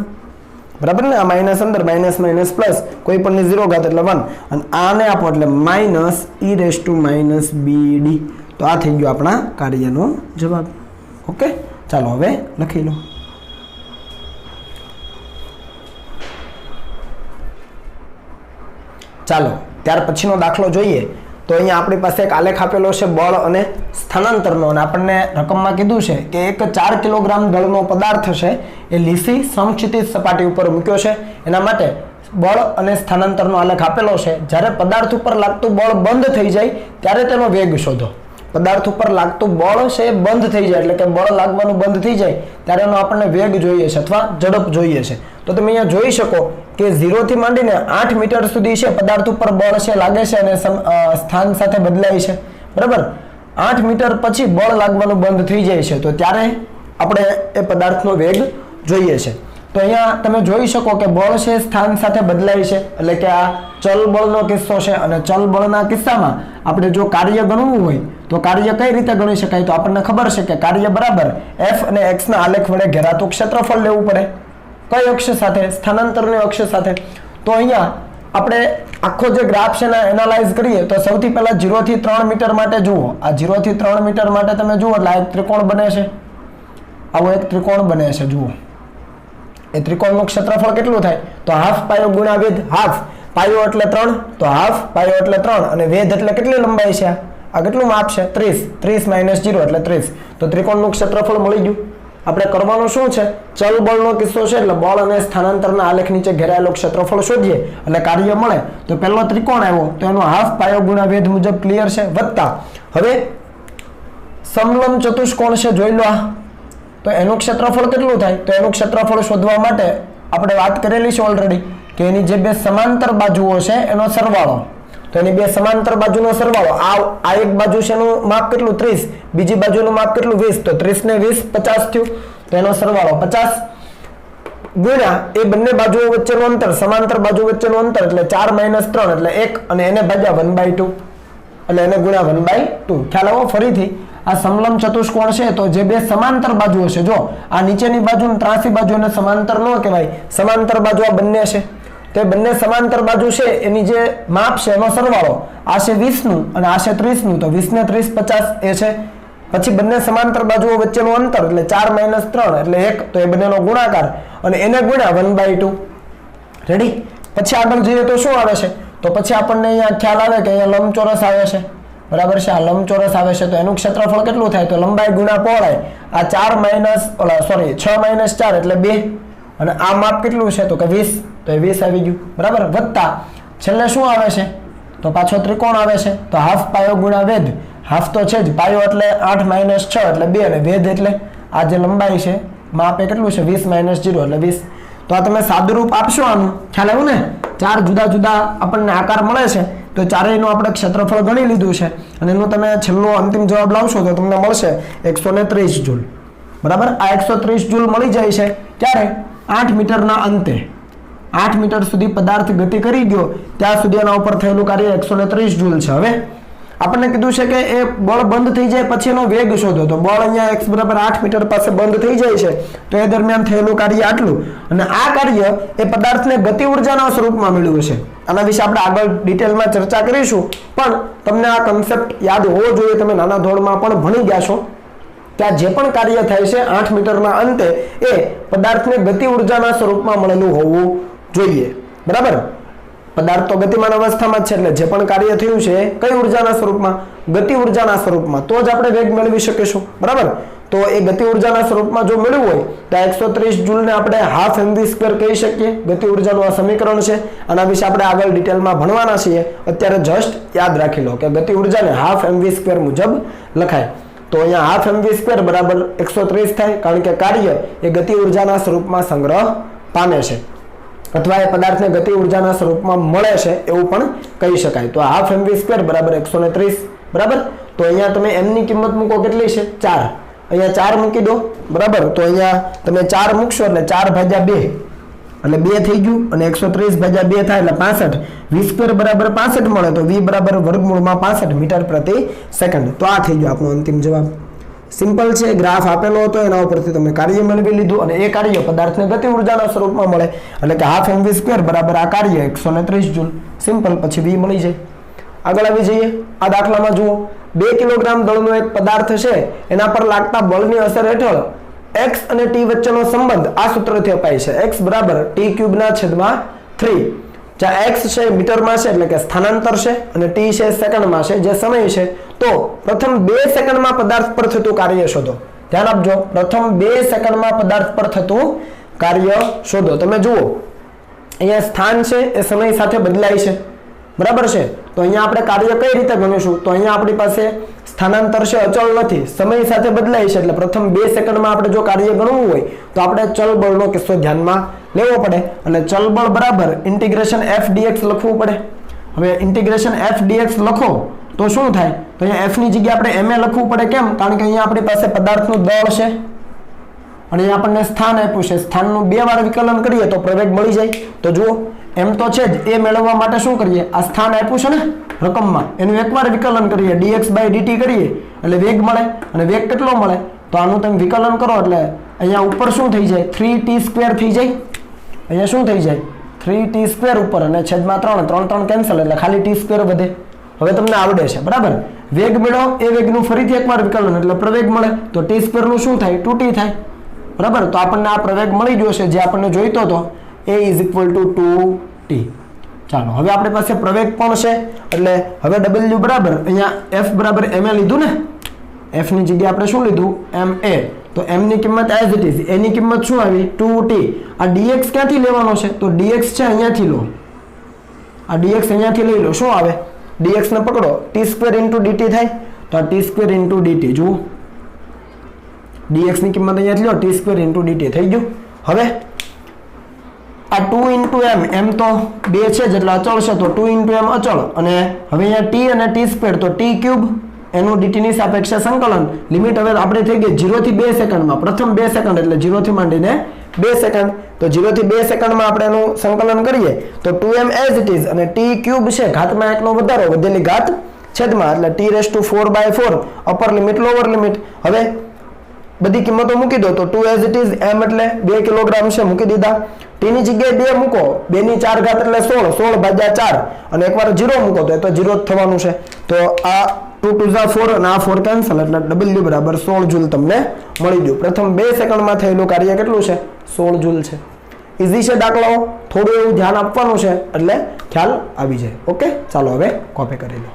બરાબર ને? આ માઇનસ અંદર માઇનસ માઇનસ પ્લસ કોઈ પણની 0 ઘાત એટલે 1 અને આને આપો એટલે minus e raise to minus BD. તો આ થઈ ગયો આપણા કાર્યનો જવાબ. ઓકે, ચાલો હવે લખી લો. ચાલો ત્યાર પછીનો દાખલો જોઈએ. તો અહીંયા આપણી પાસે એક આલેખ આપેલો છે બળ અને સ્થાનાંતરનો અને આપણને રકમમાં કીધું છે કે એક 4 કિલોગ્રામ દળનો પદાર્થ છે એ લીસી સમક્ષિતિજ સપાટી ઉપર મૂક્યો છે. એના માટે બળ અને સ્થાનાંતરનો આલેખ આપેલો છે. જ્યારે પદાર્થ ઉપર લાગતું બળ બંધ થઈ જાય ત્યારે તેનો વેગ શોધો. પદાર્થ ઉપર લાગતું બળ છે બંધ થઈ જાય એટલે કે બળ લાગવાનું બંધ થઈ જાય ત્યારે એનો આપણને વેગ જોઈએ છે અથવા ઝડપ જોઈએ છે. તો તમે અહીંયા જોઈ શકો કે 0 થી માંડીને 8 મીટર સુધી છે પદાર્થ ઉપર બળ છે લાગે છે અને સ્થાન સાથે બદલાય છે. બરાબર? 8 મીટર પછી બળ લાગવાનું બંધ થઈ જાય છે તો ત્યારે આપણે એ પદાર્થનો વેગ જોઈએ છે. તો અહીંયા તમે જોઈ શકો કે બળ છે સ્થાન સાથે બદલાય છે એટલે કે આ ચલ બળનો કિસ્સો છે અને ચલ બળના કિસ્સામાં આપણે જો કાર્ય ગણવું હોય તો કાર્ય કઈ રીતે ગણી શકાય? તો આપણને ખબર છે કે કાર્ય બરાબર f અને x ના આલેખ વડે ઘેરાતું ક્ષેત્રફળ લેવું પડે. કઈ અક્ષ સાથે? સ્થાનાંતરની અક્ષ સાથે. તો અહીંયા આપણે આખો જે ગ્રાફ છે એને એનાલાઇઝ કરીએ તો સૌથી પહેલા 0 થી 3 મીટર માટે જુઓ. આ 0 થી 3 મીટર માટે તમે જુઓ એટલે આ એક ત્રિકોણ બને છે. આવો એક ત્રિકોણ બને છે. જુઓ એ ત્રિકોણનું ક્ષેત્રફળ કેટલું થાય? તો હાફ પાયો ગુણ્યા વેધ. હાફ પાયો એટલે 3 તો હાફ પાયો એટલે 3 અને વેધ એટલે કેટલી લંબાઈ છે? આ કેટલું માપ છે? 30. 30 માઇનસ 0 એટલે 30. તો ત્રિકોણનું ક્ષેત્રફળ મળી ગયું. આપણે કરવાનું શું છે? ચલ બળનો કિસ્સો છે એટલે બળ અને સ્થાનાંતરના આલેખ નીચે ઘેરાયેલું ક્ષેત્રફળ શોધીએ એટલે કાર્ય મળે. તો પહેલો ત્રિકોણ આવ્યો તો એનો હાફ પાયો ગુણ્યા વેધ મુજબ ક્લિયર છે. વત્તા હવે સમલંબ ચતુષ્કોણ છે જોઈ લો. તો એનું ક્ષેત્રફળ કેટલું થાય? તો એનું ક્ષેત્રફળ શોધવા માટે આપણે વાત કરેલી છે ઓલરેડી કે એની જે બે સમાંતર બાજુઓ છે એનો સરવાળો. તો એની બે સમાંતર બાજુનો સરવાળો આ એક બાજુ છે એનું માપ કેટલું? 30. બીજી બાજુનું માપ કેટલું? 20. તો 30 ને 20 50 થયું. તો એનો સરવાળો 50 ગુણ્યા એ બંને બાજુઓ વચ્ચેનું અંતર, સમાંતર બાજુ વચ્ચેનું અંતર એટલે 4 માઇનસ 3 એટલે 1 અને એને ભાગ્યા 1/2 એટલે એને ગુણ્યા 1/2. ખ્યાલ આવો? ફરીથી આ સમલંબ ચતુષ્કોણ છે તો જે બે સમાંતર બાજુઓ છે જો આ નીચેની બાજુ અને ત્રાસી બાજુ એને સમાંતર ન કહેવાય. સમાંતર બાજુ આ બંને છે. તે બંને સમાંતર બાજુ છે એની જે માપ છે એનો સરવાળો આ છે 20 નું અને આ છે 30 નું. તો 20 ને 30 50 એ છે. પછી બંને સમાંતર બાજુઓ વચ્ચેનું અંતર એટલે 4 માઇનસ 3 એટલે 1 તો એ બંનેનો ગુણાકાર અને એને ગુણ્યા 1/2. રેડી? પછી આગળ જઈએ તો શું આવે છે? તો પછી આપણને અહીંયા ખ્યાલ આવે કે અહીંયા લંબચોરસ આવે છે. બરાબર છે? આ લંબચોરસ આવે છે તો એનું ક્ષેત્રફળ કેટલું થાય? તો લંબાઈ ગુણ્યા પહોળાઈ. આ 4 માઇનસ 6 માઇનસ 4 એટલે 2 અને આ માપ કેટલું છે? તો કે 20. તો એ 20 આવી ગયું. બરાબર? વત્તા છેલ્લે શું આવે છે? તો પાછો ત્રિકોણ આવે છે. તો હાફ પાયો ગુણ્યા વેધ. હાફ તો છે જ, પાયો એટલે 8 માઇનસ 6 એટલે 2 અને વેધ એટલે આ જે લંબાઈ છે માપ એ કેટલું છે? 20 માઇનસ 0 એટલે 20. તો આ તમે સાદુરૂપ આપશો આનું. ખ્યાલ આવ્યું ને? 4 જુદા જુદા આપણને આકાર મળે છે તો ચારેયનું આપણે ક્ષેત્રફળ ગણી લીધું છે અને એનું તમે છેલ્લો અંતિમ જવાબ લાવશો તો તમને મળશે 130 જૂલ. બરાબર? આ 130 જૂલ મળી જાય છે ક્યારે? 8 મીટરના અંતે. 8 મીટર સુધી પદાર્થ ગતિ કરી ગયો ત્યાં સુધી એના ઉપર થયેલું કાર્ય 130 જૂલ છે. હવે આપણને કીધું છે કે એ બળ બંધ થઈ જાય પછી એનો વેગ શોધો. તો બળ અહીંયા x બરાબર 8 મીટર પાસે બંધ થઈ જાય છે તો એ દરમિયાન થયેલું કાર્ય આટલું અને આ કાર્ય એ પદાર્થને ગતિ ઉર્જાના સ્વરૂપમાં મળ્યું છે. આના વિશે આપણે આગળ ડિટેલમાં ચર્ચા કરીશું પણ તમને આ કન્સેપ્ટ યાદ હોવો જોઈએ. તમે નાના ધોરણમાં પણ ભણી ગયા છો કે આ જે પણ કાર્ય થાય છે 8 મીટરના અંતે એ પદાર્થને ગતિ ઉર્જાના સ્વરૂપમાં મળેલું હોવું જોઈએ. બરાબર? પદાર્થ તો ગતિમાન અવસ્થામાં જ છે એટલે જે પણ કાર્ય થયું છે કઈ ઉર્જાના સ્વરૂપમાં? ગતિ ઉર્જાના સ્વરૂપમાં. તો જ આપણે વેગ મેળવી શકીશું. બરાબર? તો એ ગતિ ઉર્જાના સ્વરૂપમાં જો મેળવવું હોય તો 130 જૂલને આપણે હાફ mv² કહી શકીએ. ગતિ ઉર્જાનું આ સમીકરણ છે. આના વિશે આપણે આગળ ડિટેલમાં ભણવાના છીએ. અત્યારે જસ્ટ યાદ રાખી લો કે ગતિ ઉર્જાને હાફ mv² મુજબ લખાય. તો અહીંયા હાફ mv² બરાબર 130 થાય કારણ કે કાર્ય એ ગતિ ઉર્જાના સ્વરૂપમાં સંગ્રહ પામે છે અથવા એ પદાર્થને ગતિ ઉર્જાના સ્વરૂપમાં મળે છે એવું પણ કહી શકાય. તો હાફ mv² બરાબર 130 બરાબર. તો અહીંયા તમે m ની કિંમત મૂકો કેટલી છે 4, અહીંયા 4 મૂકી દો બરાબર. તો અહીંયા તમે 4 મૂકશો એટલે 4/2 એટલે 2 થઈ ગયું અને 130/2 થાય એટલે 65. v² બરાબર 65 મળે તો v બરાબર વર્ગમૂળમાં 65 મીટર પ્રતિ સેકન્ડ. તો આ થઈ ગયો આપણો અંતિમ જવાબ. સિમ્પલ છે, ગ્રાફ આપેલો હતો એના ઉપરથી તમે કાર્ય મેળવી લીધું અને એ કાર્ય પદાર્થને ગતિ ઉર્જાના સ્વરૂપમાં મળે એટલે કે હાફ mv² બરાબર આ કાર્ય 130 જૂલ. સિમ્પલ, પછી v મળી જાય. આગળ આવી જઈએ. આ દાખલામાં જુઓ 2 કિલોગ્રામ દળનો એક પદાર્થ છે એના પર લાગતા બળની અસર હેઠળ x અને t વચ્ચેનો સંબંધ આ સૂત્રથી અપાય છે. x બરાબર t³/3. જ્યાં x છે મીટરમાં છે એટલે કે સ્થાનાંતર છે અને t છે સેકન્ડમાં છે જે સમય છે. તો પ્રથમ 2 સેકન્ડમાં પદાર્થ પર થતું કાર્ય શોધો. ધ્યાન આપજો, પ્રથમ 2 સેકન્ડમાં પદાર્થ પર થતું કાર્ય શોધો. તમે જુઓ અહીંયા સ્થાન છે એ સમય સાથે બદલાય છે બરાબર છે. તો અહીંયા આપણે કાર્ય કઈ રીતે ગણીશું? તો અહીંયા આપણી પાસે સ્થાનાંતર છે અચળ નથી, સમય સાથે બદલાય છે એટલે પ્રથમ 2 સેકન્ડમાં આપણે જો કાર્ય ગણવું હોય તો આપણે ચલ બળનો કિસ્સો ધ્યાનમાં લેવો પડે અને ચલ બળ બરાબર ઇન્ટિગ્રેશન f dx લખવું પડે. હવે ઇન્ટિગ્રેશન f dx લખો તો શું થાય? તો અહીંયા f ની જગ્યાએ આપણે ma લખવું પડે. કેમ? કારણ કે અહીંયા આપણી પાસે પદાર્થનું દળ છે અને અહીંયા આપણને સ્થાન આપ્યું છે. સ્થાનનું 2 વાર વિકલન કરીએ તો પ્રવેગ મળી જાય. તો જુઓ એમ તો છે જ, એ મેળવવા માટે શું કરીએ? આ સ્થાન આપ્યું છે ને રકમમાં, એનું એકવાર વિકલન કરીએ, dx/dt કરીએ એટલે વેગ મળે. અને વેગ કેટલો મળે? તો આનું તમે વિકલન કરો એટલે અહીંયા ઉપર શું થઈ જાય? 3t² થઈ જાય. અહીંયા શું થઈ જાય? 3t² ઉપર અને છેદમાં 3, 3 કેન્સલ એટલે ખાલી t² વધે. હવે તમને આવડે છે બરાબર. વેગ મેળવો, એ વેગનું ફરીથી એકવાર વિકલન એટલે પ્રવેગ મળે. તો t² નું શું થાય? 2t થાય બરાબર. તો આપણને આ પ્રવેગ મળી ગયો છે જે આપણને જોઈતો હતો, a = 2t. ચાલો હવે આપણી પાસે પ્રવેગ પણ છે એટલે હવે w બરાબર અહીંયા f બરાબર ma લીધું ને, f ની જગ્યાએ આપણે શું લીધું? ma. તો m ની કિંમત એઝ ઇટ ઇઝ, a ની કિંમત શું આવી? 2t. આ dx ક્યાંથી લેવાનો છે? તો dx છે અહીંયાથી લો, આ dx અહીંયાથી લઈ લો. શું આવે? dx ને પકડો, t² × dt થાય. તો આ t² × dt જુઓ, dx ની કિંમત અહીંયાથી લો, t² × dt થઈ ગયું. હવે આ 2 × m, m તો 2 છે જેટલો અચળ છે તો 2 × m અચળ. અને હવે અહીંયા t અને t² તો t³ એનું dt ની સાપેક્ષે સંકલન. લિમિટ હવે આપણે થઈ ગઈ 0 થી 2 સેકન્ડમાં. પ્રથમ 2 સેકન્ડ એટલે 0 થી માંડીને 2 સેકન્ડ. તો 0 થી 2 સેકન્ડમાં આપણે એનું સંકલન કરીએ તો 2m એઝ ઇટ ઇઝ અને t³ છે ઘાતમાં 1 નો વધારો, વધેલી ઘાત છેદમાં એટલે t⁴/4 upper limit lower limit. હવે બધી કિંમતો મૂકી દો તો 2 એઝ ઇટ ઇઝ, m એટલે 2 કિલોગ્રામ છે મૂકી દીધા. t ની જગ્યાએ 2 મૂકો, 2 ની 4 ઘાત એટલે 16, 16/4 અને એકવાર 0 મૂકો તો એ તો 0 જ થવાનું છે. તો આ 2 × 4 અને આ 4 કેન્સલ એટલે w બરાબર 16 જૂલ તમને મળી ગયું. પ્રથમ 2 સેકન્ડમાં થયેલું કાર્ય કેટલું છે? 16 જૂલ છે. ઈઝી છે દાખલાઓ, થોડું એવું ધ્યાન આપવાનું છે એટલે ખ્યાલ આવી જાય. ઓકે, ચાલો હવે કોપી કરી લો.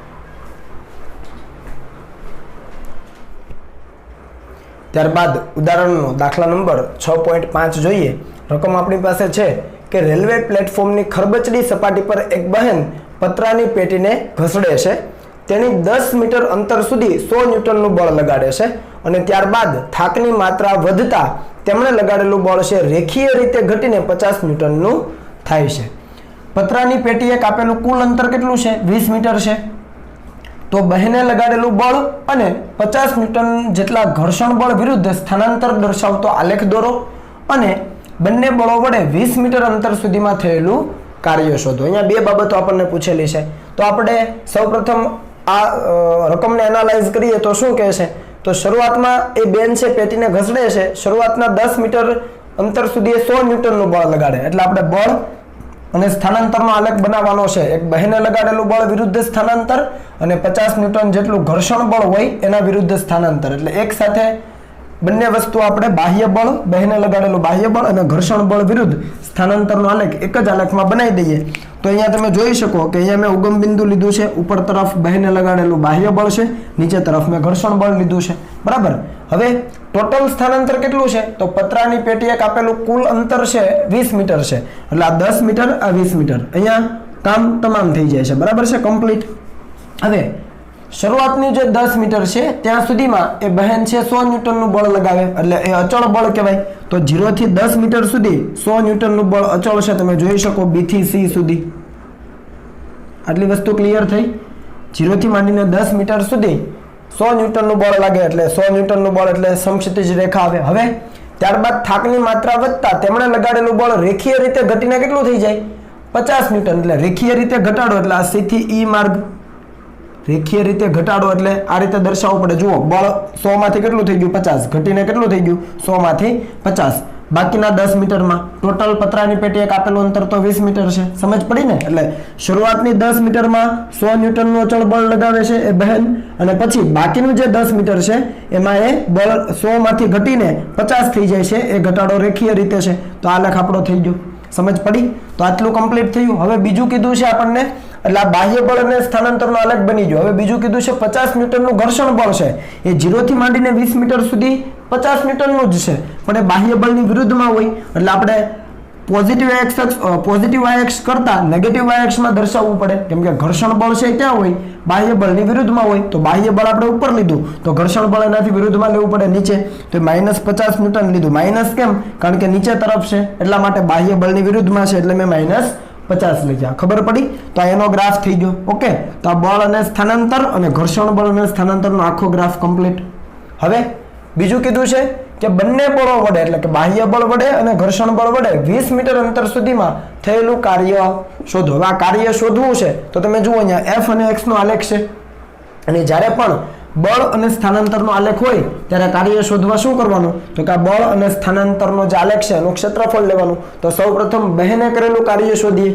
ત્યારબાદ ઉદાહરણનો દાખલા નંબર 6.5 જોઈએ. રકમ આપણી પાસે છે કે રેલવે પ્લેટફોર્મની ખરબચડી સપાટી પર એક બહેન પતરાની પેટીને ઘસડે છે. તેની 10 મીટર અંતર સુધી 100 ન્યૂટનનું બળ લગાડે છે અને ત્યારબાદ થાકની માત્રા વધતા તેમણે લગાડેલું બળ છે રેખીય રીતે ઘટીને 50 ન્યૂટનનું થાય છે. પતરાની પેટીએ કાપેલું કુલ અંતર કેટલું છે? 20 મીટર છે. તો બહેને લગાડેલું બળ અને 50 ન્યૂટન જેટલા ઘર્ષણ બળ વિરુદ્ધ સ્થાનાંતર દર્શાવતો આલેખ દોરો અને બંને બળો વડે 20 મીટર અંતર સુધીમાં થયેલું કાર્ય શોધો. અહીંયા 2 બાબતો આપણને પૂછેલી છે. તો આપણે સૌપ્રથમ આ રકમને એનાલાઇઝ કરીએ તો શું કહે છે? તો શરૂઆતમાં એ બેન છે પેટીને ઘસડે છે, શરૂઆતના 10 મીટર અંતર સુધી 100 ન્યૂટનનું બળ લગાડે એટલે આપણે બળ અને સ્થાનાંતરનો આલેખ બનાવવાનો છે. એક બહેને લગાડેલું બળ વિરુદ્ધ સ્થાનાંતર અને 50 ન્યૂટન જેટલું ઘર્ષણ બળ હોય એના વિરુદ્ધ સ્થાનાંતર. એટલે એક સાથે બંને વસ્તુ આપણે બાહ્ય બળ, બહેને લગાડેલું બાહ્ય બળ અને ઘર્ષણ બળ વિરુદ્ધ સ્થાનાંતરનો આલેખ એક જ આલેખમાં બનાવી દઈએ. તો અહીંયા તમે જોઈ શકો કે અહીંયા મેં ઉગમ બિંદુ લીધું છે, ઉપર તરફ બહેને લગાડેલું બાહ્ય બળ છે, નીચે તરફ મેં ઘર્ષણ બળ લીધું છે બરાબર. હવે ટોટલ સ્થાનાંતર કેટલું છે? તો પતરાની પેટીએ કાપેલું કુલ અંતર છે 20 મીટર છે એટલે આ 10 મીટર આ 20 મીટર. અહીંયા કામ તમામ થઈ જાય છે બરાબર છે, કમ્પ્લીટ. હવે શરૂઆતની જે 10 મીટર છે ત્યાં સુધીમાં એ બહેન છે 100 ન્યૂટનનું બળ લગાવે એટલે એ અચળ બળ કહેવાય. તો 0 થી 10 મીટર સુધી 100 ન્યૂટનનું બળ અચળ છે. તમે જોઈ શકો B થી C સુધી. આટલી વસ્તુ ક્લિયર થઈ. 0 થી માંડીને 10 મીટર સુધી 100 ન્યૂટનનું બળ લાગે એટલે 100 ન્યૂટનનું બળ એટલે સમક્ષિતિજ રેખા આવે. હવે ત્યારબાદ થાકની માત્રા વધતા તેમણે લગાડેલું બળ રેખીય રીતે ઘટીને કેટલું થઈ જાય? 50 ન્યૂટન. એટલે રેખીય રીતે ઘટાડો એટલે આ C થી E માર્ગ. રેખીય રીતે ઘટાડો એટલે આ રીતે દર્શાવવું પડે. જુઓ બળ 100 માંથી કેટલું થઈ ગયું? 50. ઘટીને કેટલું થઈ ગયું? 100 માંથી 50. બાકીના 10 મીટરમાં ટોટલ પતરાની પેટી એક આપેલું અંતર તો 20 મીટર છે. સમજ પડી ને? એટલે શરૂઆતની 10 મીટરમાં 100 ન્યૂટનનું અચળ બળ લગાવે છે એ બહેન, અને પછી બાકીનું જે 10 મીટર છે એમાં એ બળ 100 માંથી ઘટીને 50 થઈ જાય છે. એ ઘટાડો રેખીય રીતે છે. તો આ લેખ આપણો થઈ ગયો. સમજ પડી? તો આટલું કમ્પ્લીટ થયું. હવે બીજું કીધું છે આપણને, એટલે આ બાહ્ય બળ અને સ્થાનાંતરનો આલેખ બની ગયો. હવે બીજું કીધું છે 50 ન્યૂટનનું ઘર્ષણ બળ છે. એ 0 થી માંડીને 20 મીટર સુધી 50 ન્યૂટનનું જ છે, પણ એ બાહ્ય બળની વિરુદ્ધમાં હોય. એટલે આપણે પોઝિટિવ y-અક્ષ કરતા નેગેટિવ y-અક્ષમાં દર્શાવવું પડે, કેમ કે ઘર્ષણ બળ છે ક્યાં હોય? બાહ્ય બળની વિરુદ્ધમાં હોય. તો બાહ્ય બળ આપણે ઉપર લીધું તો ઘર્ષણ બળ એનાથી વિરુદ્ધમાં લેવું પડે, નીચે. તો -50 ન્યૂટન લીધું. માઇનસ કેમ? કારણ કે નીચે તરફ છે એટલા માટે બાહ્ય બળની વિરુદ્ધમાં છે એટલે મેં -50 લખ્યા. ખબર પડી? તો એનો ગ્રાફ થઈ ગયો. ઓકે, તો આ બળ અને સ્થાનાંતર અને ઘર્ષણ બળ અને સ્થાનાંતરનો આખો ગ્રાફ કમ્પ્લીટ. હવે બીજું કીધું છે કે બંને બળો વડે એટલે કે બાહ્ય બળ વડે અને ઘર્ષણ બળ વડે 20 મીટર અંતર સુધીમાં થયેલું કાર્ય શોધો. હવે આ કાર્ય શોધવું છે તો તમે જુઓ અહીંયા F અને X નો આલેખ છે, અને જ્યારે પણ બળ અને સ્થાનાંતરનો આલેખ હોય ત્યારે કાર્ય શોધવા શું કરવાનું? તો કે આ બળ અને સ્થાનાંતરનો જે આલેખ છે એનું ક્ષેત્રફળ લેવાનું. તો સૌપ્રથમ બહેને કરેલું કાર્ય શોધીએ.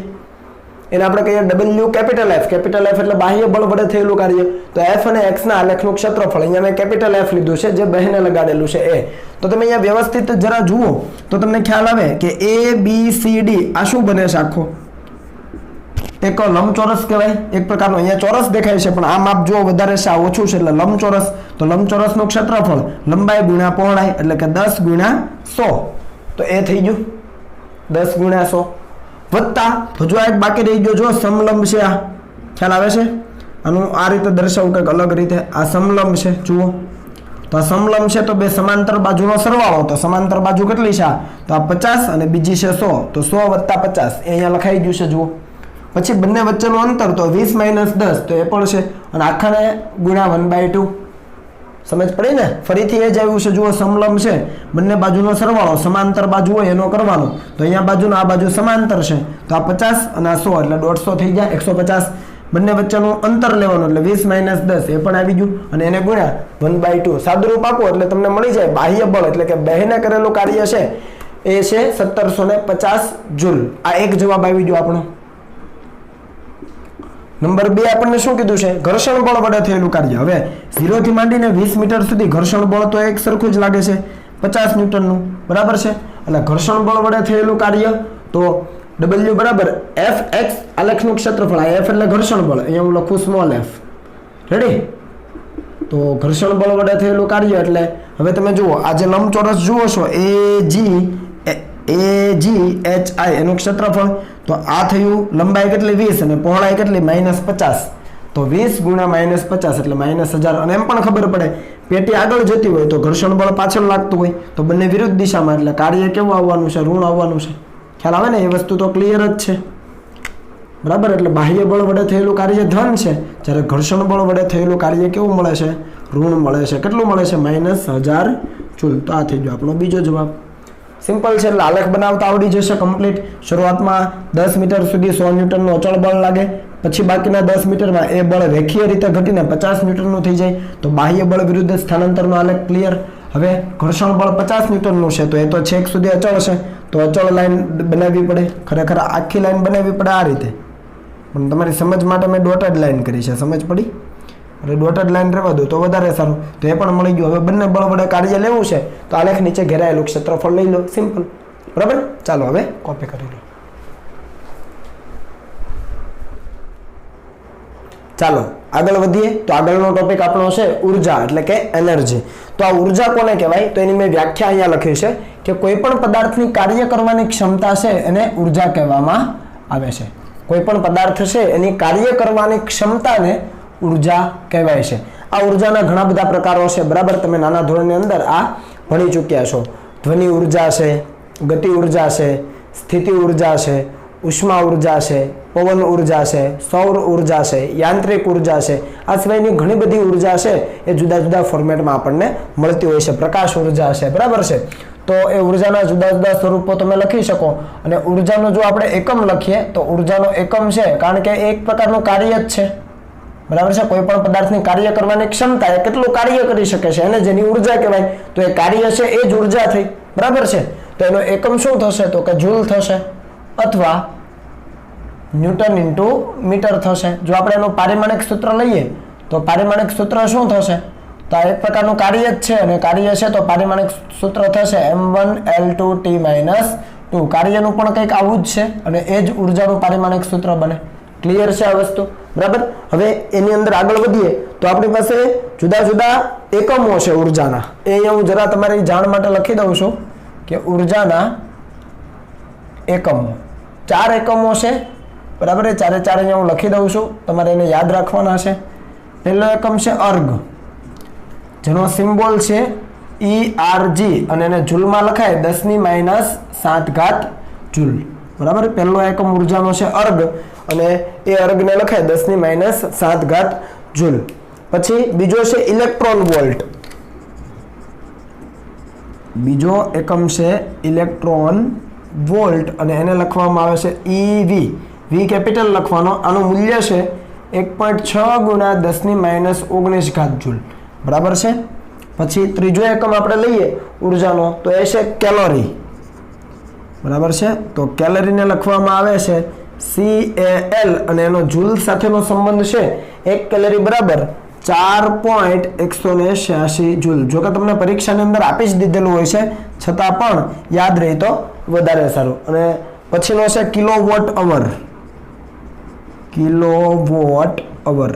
એને આપણે કહીએ W capital F. Capital F એટલે બાહ્ય બળ વડે થયેલું કાર્ય. તો F અને X ના આલેખનું ક્ષેત્રફળ અહીંયા મેં કેપિટલ F લીધું છે, જે બહેને લગાડેલું છે એ. તો તમે અહીંયા વ્યવસ્થિત જરા જુઓ તો તમને ખ્યાલ આવે કે A B C D આ શું બને છે? આખો એક લંબચોરસ કહેવાય એક પ્રકારનો. અહીંયા ચોરસ દેખાય છે પણ આ માપ જો વધારે છે, આ ઓછું છે એટલે લંબચોરસ. તો લંબચોરસનું ક્ષેત્રફળ લંબાઈ ગુણ્યા પહોળાઈ એટલે કે 10 ગુણ્યા 100. તો એ થઈ ગયું 10 ગુણ્યા 100 વત્તા હજુ એક બાકી રહી ગયો. જો સમલંબ છે, આ ખ્યાલ આવે છે? આનું આ રીતે દર્શાવવું કંઈક અલગ રીતે. આ સમલંબ છે, જુઓ. તો આ સમલંબ છે તો બે સમાંતર બાજુનો સરવાળો. તો સમાંતર બાજુ કેટલી છે? તો આ 50 અને બીજી છે 100. તો 100 વત્તા 50 એ અહીંયા લખાઈ ગયું છે, જુઓ. પછી બંને વચ્ચેનું અંતર તો 20 - 10 તો એ પણ છે, અને આખાને ગુણ્યા 1/2. સમજ પડી ને? ફરીથી એ જ આવ્યું છે, જુઓ સમલંબ છે, બંને બાજુનો સરવાળો સમાંતર બાજુ હોય એનો કરવાનો. તો અહીંયા બાજુનો આ બાજુ સમાંતર છે તો આ 50 અને આ 100 એટલે 150 થઈ જાય. 150 બંને વચ્ચેનું અંતર લેવાનું એટલે 20 - 10 એ પણ આવી ગયું, અને એને ગુણ્યા 1/2. સાદુરૂપ આપો એટલે તમને મળી જાય બાહ્ય બળ એટલે કે બહેને કરેલું કાર્ય છે એ છે 1750 જૂલ. આ એક જવાબ આવી ગયો આપણો. નંબર 2 આપણને શું કીધું છે? ઘર્ષણ બળ વડે થયેલું કાર્ય. હવે 0 થી માંડીને 20 મીટર સુધી ઘર્ષણ બળ તો એક સરખું જ લાગે છે, 50 ન્યૂટનનું. બરાબર છે? એટલે ઘર્ષણ બળ વડે થયેલું કાર્ય તો W બરાબર Fx આલેખનું ક્ષેત્રફળ. આ F એટલે ઘર્ષણ બળ, અહીંયા હું લખું સ્મોલ f. રેડી? તો ઘર્ષણ બળ વડે થયેલું કાર્ય એટલે હવે તમે જુઓ આ જે લંબચોરસ જુઓ છો AGHI એનું ક્ષેત્રફળ. તો આ થયું લંબાઈ કેટલી? 20 અને પહોળાઈ કેટલી? -50. તો 20 ગુણ્યા -50 એટલે -1000. અને એમ પણ ખબર પડે પેટી આગળ જતી હોય તો ઘર્ષણ બળ પાછળ લાગતું હોય તો બંને વિરુદ્ધ દિશામાં, એટલે કાર્ય કેવું આવવાનું છે? ઋણ આવવાનું છે. ખ્યાલ આવે ને? એ વસ્તુ તો ક્લિયર જ છે. બરાબર? એટલે બાહ્ય બળ વડે થયેલું કાર્ય ધન છે, જ્યારે ઘર્ષણ બળ વડે થયેલું કાર્ય કેવું મળે છે? ઋણ મળે છે. કેટલું મળે છે? -1000 જૂલ. તો આ થઈ ગયો આપણો બીજો જવાબ. સિમ્પલ છે એટલે આલેખ બનાવતા આવડી જશે કમ્પ્લીટ. શરૂઆતમાં 10 મીટર સુધી 100 ન્યૂટનનું અચળ બળ લાગે, પછી બાકીના 10 મીટરમાં એ બળ રેખીય રીતે ઘટીને 50 ન્યૂટનનું થઈ જાય. તો બાહ્ય બળ વિરુદ્ધ સ્થાનાંતરનો આલેખ ક્લિયર. હવે ઘર્ષણ બળ 50 ન્યૂટનનું છે તો એ તો છેક સુધી અચળ છે, તો અચળ લાઈન બનાવવી પડે. ખરેખર આખી લાઈન બનાવવી પડે આ રીતે, પણ તમારી સમજ માટે મેં ડોટેડ લાઈન કરી છે. સમજ પડી? એટલે ડોટેડ લાઈન રહેવા દો તો વધારે સારું. તો એ પણ મળી ગયું. હવે બંને બળ વડે કાર્ય લેવું છે તો આલેખ નીચે ઘેરાયેલું ક્ષેત્રફળ લઈ લો. સિમ્પલ. બરાબર? ચાલો હવે કોપી કરી લો. ચાલો આગળ વધીએ. તો આગળનો ટોપિક આપણો છે ઉર્જા એટલે કે એનર્જી. તો આ ઉર્જા કોને કહેવાય? તો એની મેં વ્યાખ્યા અહીંયા લખી છે કે કોઈ પણ પદાર્થની કાર્ય કરવાની ક્ષમતા છે એને ઉર્જા કહેવામાં આવે છે. કોઈ પણ પદાર્થ છે એની કાર્ય કરવાની ક્ષમતાને ઉર્જા કહેવાય છે। આ ઉર્જાના ઘણા બધા પ્રકારો છે, બરાબર। તમે નાના ધોરણની અંદર આ ભણી ચૂક્યા છો। ધ્વનિ ઉર્જા છે, ગતિ ઉર્જા છે, સ્થિતિ ઉર્જા છે, ઉષ્મા ઉર્જા છે, પવન ઉર્જા છે, સૌર ઉર્જા છે, યાંત્રિક ઉર્જા છે। આ સિવાયની ઘણી બધી ઉર્જા છે એ જુદા જુદા ફોર્મેટમાં આપણને મળતી હોય છે। પ્રકાશ ઉર્જા છે, બરાબર છે। તો એ ઉર્જાના જુદા જુદા સ્વરૂપો તમે લખી શકો। અને ઉર્જાનો જો આપણે એકમ લખીએ તો ઉર્જાનો એકમ છે, કારણ કે એક પ્રકારનું કાર્ય જ છે, બરાબર છે। કોઈ પણ પદાર્થની કાર્ય કરવાની ક્ષમતા એ કેટલું કાર્ય કરી શકે છે એને જેની ઉર્જા કહેવાય। તો એ કાર્ય છે એ જ ઉર્જા થઈ, બરાબર છે। તો એનો એકમ શું થશે તો કે જૂલ થશે અથવા ન્યૂટન ઇન્ટુ મીટર થશે। જો આપણે એનું પારિમાણિક સૂત્ર લઈએ તો પારિમાણિક સૂત્ર શું થશે તો આ એક પ્રકારનું કાર્ય જ છે, અને કાર્ય છે તો પારિમાણિક સૂત્ર થશે m1L2T-2। કાર્યનું પણ કંઈક આવું જ છે અને એ જ ઉર્જાનું પારિમાણિક સૂત્ર બને। ક્લિયર છે આ વસ્તુ, બરાબર। હવે એની અંદર આગળ વધીએ તો આપણી પાસે જુદા જુદા એકમો છે ઉર્જાના। એ અહીંયા હું જરા તમારી જાણ માટે લખી દઉં છું કે ઉર્જાના એકમો 4 એકમો છે, બરાબર। એ ચારે ચાર અહીંયા હું લખી દઉં છું, તમારે એને યાદ રાખવાના છે। પહેલો એકમ છે અર્ગ, જેનો સિમ્બોલ છે ERG અને એને જૂલમાં લખાય 10⁻⁷ જૂલ, બરાબર। પહેલો એકમ ઉર્જાનો છે અર્ગ અને એ અર્ગને લખાય 10⁻⁷ જૂલ। પછી બીજો છે ઇલેક્ટ્રોન વોલ્ટ, બીજો એકમ છે ઇલેક્ટ્રોન વોલ્ટ અને એને લખવામાં આવે છે EV, V કેપિટલ લખવાનો। આનું મૂલ્ય છે 1.6 × 10⁻⁹ જૂલ, બરાબર છે। પછી ત્રીજો એકમ આપણે લઈએ ઉર્જાનો તો એ છે કેલોરી, બરાબર છે। તો કેલરીને લખવામાં આવે છે CAL અને એનો જૂલ સાથેનો સંબંધ છે 1 કેલરી બરાબર 4.186 જૂલ। જો કે તમને પરીક્ષાની અંદર આપી જ દીધેલું હોય છે, છતાં પણ યાદ રહે તો વધારે સારું। અને પછીનો છે કિલોવોટ અવર, કિલોવોટ અવર,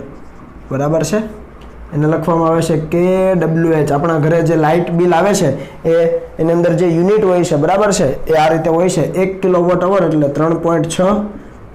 બરાબર છે। એને લખવામાં આવે છે kWh। આપણા ઘરે જે લાઇટ બિલ આવે છે એની અંદર જે યુનિટ હોય છે, બરાબર છે, એ આ રીતે હોય છે 1 કિલોવોટ અવર એટલે 3.6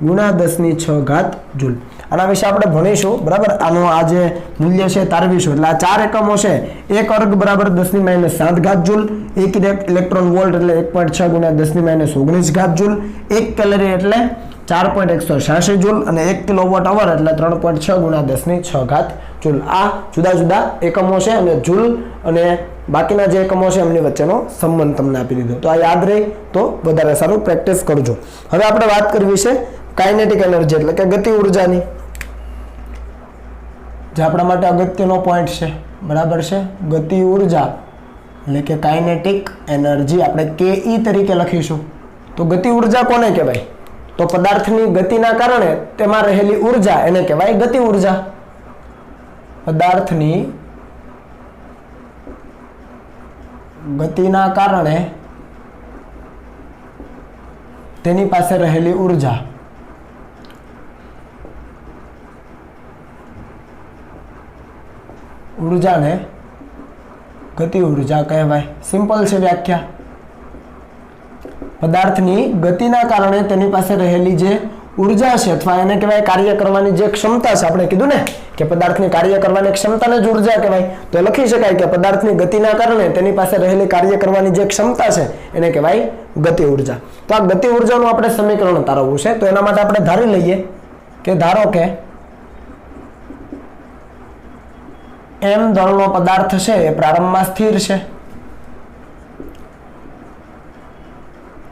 × 10⁶ જૂલ। આના વિશે આપણે ભણીશું, બરાબર। આનું આ જે મૂલ્ય છે તારવીશું। એટલે આ 4 એકમો છે, એક અર્ગ બરાબર 10⁻⁷ જૂલ, એક ઇલેક્ટ્રોન વોલ્ટ એટલે 1.6 × 10⁻⁹ જૂલ, 1 કેલરી એટલે 4.186 જૂલ અને 1 કિલોવોટ અવર એટલે 3.6 × 10⁶ જૂલ। આ જુદા જુદા એકમો છે અને જૂલ અને બાકીના જે એકમો છે એમની વચ્ચેનો સંબંધ તમને આપી દીધો। તો આ યાદ રહે તો વધારે સારું, પ્રેક્ટિસ કરજો। હવે આપણે વાત કરવી છે કાઇનેટિક એનર્જી એટલે કે ગતિ ઉર્જાની, જે આપણા માટે અગત્યનો પોઈન્ટ છે, બરાબર છે। ગતિ ઉર્જા એટલે કે કાઇનેટિક એનર્જી આપણે KE તરીકે લખીશું। તો ગતિ ઉર્જા કોને કહેવાય તો પદાર્થની ગતિના કારણે તેમાં રહેલી ઉર્જા એને કહેવાય ગતિ ઉર્જા। પદાર્થની ગતિના કારણે તેની પાસે રહેલી ઉર્જા ઉર્જાને ગતિ ઉર્જા કહેવાય। સિમ્પલ છે વ્યાખ્યા। પદાર્થની ગતિના કારણે તેની પાસે રહેલી જે ઉર્જા છે અથવા એને કહેવાય કાર્ય કરવાની જે ક્ષમતા છે, આપણે કીધું ને કે પદાર્થની કાર્ય કરવાની ક્ષમતાને જ ઉર્જા કહેવાય। તો લખી શકાય કે પદાર્થની ગતિના કારણે તેની પાસે રહેલી કાર્ય કરવાની જે ક્ષમતા છે એને કહેવાય ગતિ ઉર્જા। તો આ ગતિ ઉર્જાનું આપણે સમીકરણ તારવવું છે। તો એના માટે આપણે ધારી લઈએ કે ધારો કે m દળનો પદાર્થ છે એ પ્રારંભમાં સ્થિર છે,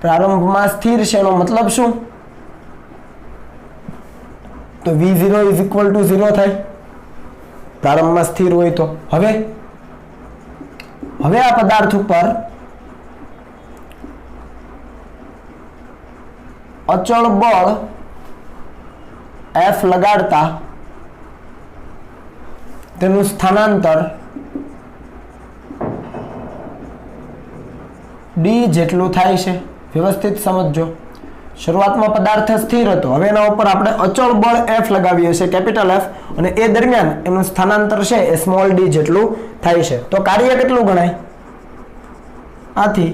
પ્રારંભમાં સ્થિર છે એનો મતલબ શું તો V0 = 0 થાય, પ્રારંભમાં સ્થિર હોય તો। હવે આ પદાર્થ ઉપર અચળ બળ F લગાડતા તેનું સ્થાનાંતર d જેટલું થાય છે। વ્યવસ્થિત સમજો। શરૂઆતમાં પદાર્થ સ્થિર હતો, હવે એના ઉપર આપણે અચળ બળ F લગાવીએ છીએ, કેપિટલ F, અને એ દરમિયાન એનું સ્થાનાંતર છે એ સ્મોલ d જેટલું થાય છે। તો કાર્ય કેટલું ગણાય આથી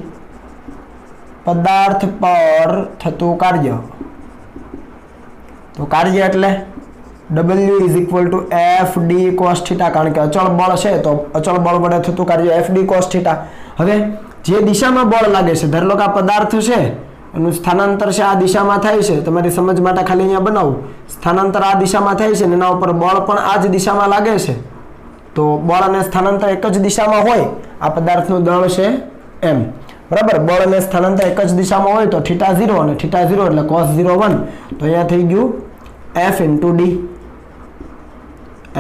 પદાર્થ પર થતું કાર્ય, તો કાર્ય એટલે W is equal to f D cos theta, કારણ કે અચળ બળ છે તો અચળ બળ વડે થતું કાર્ય એફ ડી કોસ થીટા. હવે જે દિશામાં બળ લાગે છે, ધારો કે આ પદાર્થ છે એનું સ્થાનાંતર છે આ દિશામાં થાય છે, તમારી સમજ માટે ખાલી અહીંયા બનાવું, સ્થાનાંતર આ દિશામાં થાય છે ને એના ઉપર બળ પણ આ જ દિશામાં લાગે છે, તો બળ અને સ્થાનાંતર એક જ દિશામાં હોય, આ પદાર્થનું દળ છે એમ, બરાબર. બળ અને સ્થાનાંતર એક જ દિશામાં હોય તો થીટા 0 અને થીટા 0 એટલે cos 0 1, તો અહીંયા થઈ ગયું f into D,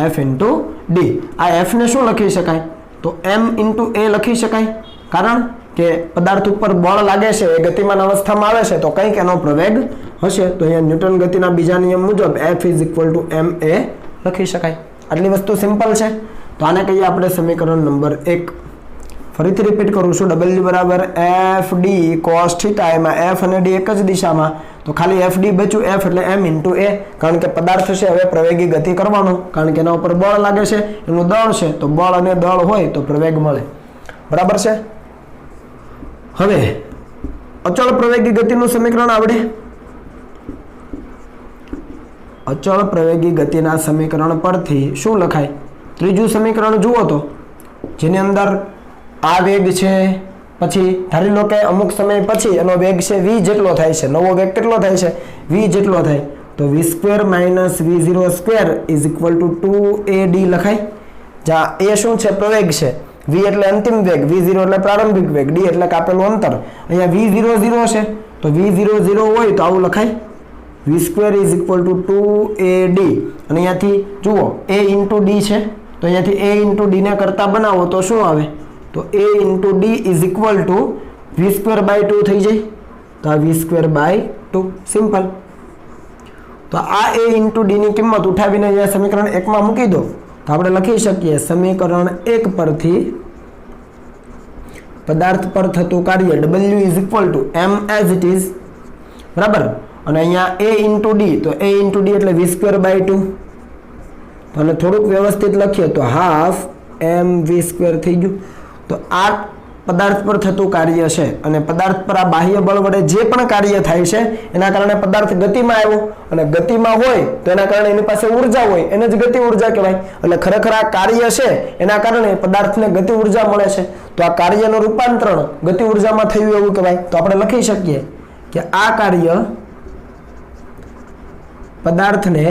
f into D. આ f ને શું લખી શકાય? તો m ઇન્ટુ a લખી શકાય, કારણ કે પદાર્થ ઉપર બળ લાગે છે એ ગતિમાન અવસ્થામાં આવે છે તો કંઈક એનો પ્રવેગ હશે, તો અહીંયા ન્યૂટન ગતિના બીજા નિયમ મુજબ f is equal two ma લખી શકાય. આટલી વસ્તુ સિમ્પલ છે. તો આને કહીએ આપણે સમીકરણ નંબર 1. ફરીથી રિપીટ કરું છું, w બરાબર એફ ડી કોસ થીટા, એમાં f અને d એક જ દિશામાં, તો ખાલી એફ ડી બચ્યું, f એટલે m ઇન્ટુ a, કારણ કે પદાર્થ છે હવે પ્રવેગી ગતિ કરવાનો, કારણ કે એના ઉપર બળ લાગે છે, એનું દળ છે, તો બળ અને દળ હોય તો પ્રવેગ મળે, બરાબર છે. હવે અચળ પ્રવેગી ગતિનું સમીકરણ આવડે? અચળ પ્રવેગી ગતિના સમીકરણ પરથી શું લખાય? ત્રીજું સમીકરણ જુઓ તો, જેની અંદર આ વેગ છે, પછી ધારી લો કે અમુક સમય પછી એનો વેગ છે v જેટલો થાય છે, નવો વેગ કેટલો થાય છે? v જેટલો થાય, તો v² minus v0² is equal two 2ad લખાય. જ્યાં a શું છે? પ્રવેગ છે, v એટલે અંતિમ વેગ, v0 એટલે પ્રારંભિક વેગ, d એટલે કાપેલું અંતર. અહીંયા v0 0 છે તો v0 0 હોય તો આવું લખાય, v² is equal two 2ad. અને અહીંયાથી જુઓ a ઇન્ટુ d છે, તો અહીંયાથી a ઇન્ટુ d ને કરતા બનાવો તો શું આવે? તો a into d is equal to v² by 2 થઈ જાય, તો આ v² બાય 2, સિમ્પલ. તો આ a ઇન્ટુ d ની કિંમત ઉઠાવીને અહીંયા સમીકરણ 1 માં મૂકી દો, તો આપણે લખી શકીએ સમીકરણ 1 પરથી પદાર્થ પર થતું કાર્ય w is equal to m as it is, બરાબર. અને અહીંયા a ઇન્ટુ d, તો a ઇન્ટુ d એટલે v² બાય 2, તો અને થોડુંક વ્યવસ્થિત લખીએ તો હાફ mv² થઈ ગયું. તો આ પદાર્થ પર થતું કાર્ય છે, અને પદાર્થ પર આ બાહ્ય બળ વડે જે પણ કાર્ય થાય છે એના કારણે પદાર્થ ગતિમાં આવ્યો, અને ગતિમાં હોય તો એના કારણે એની પાસે ઉર્જા હોય, એને જ ગતિ ઉર્જા કહેવાય. એટલે ખરેખર આ કાર્ય છે એના કારણે પદાર્થને ગતિ ઉર્જા મળે છે, તો આ કાર્યનું રૂપાંતરણ ગતિ ઉર્જામાં થયું એવું કહેવાય. તો આપણે લખી શકીએ કે આ કાર્ય પદાર્થને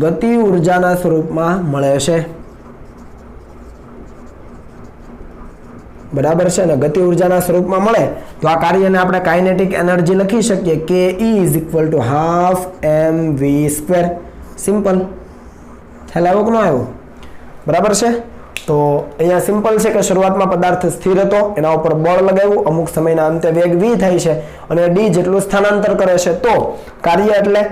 ગતિ ઉર્જાના સ્વરૂપમાં મળે છે, બરાબર છે ને? ગતિ ઉર્જાના સ્વરૂપમાં મળે તો આ કાર્યને આપણે કાઇનેટિક એનર્જી લખી શકીએ કે E is equal two half mv². Simple. ખ્યાલ આવ્યો કે ન આવ્યો? બરાબર છે. તો અહીંયા સિમ્પલ છે કે શરૂઆતમાં પદાર્થ સ્થિર હતો, એના ઉપર બળ લગાવ્યું, અમુક સમયના અંતે વેગ v થાય છે અને d જેટલું સ્થાનાંતર કરે છે, તો કાર્ય એટલે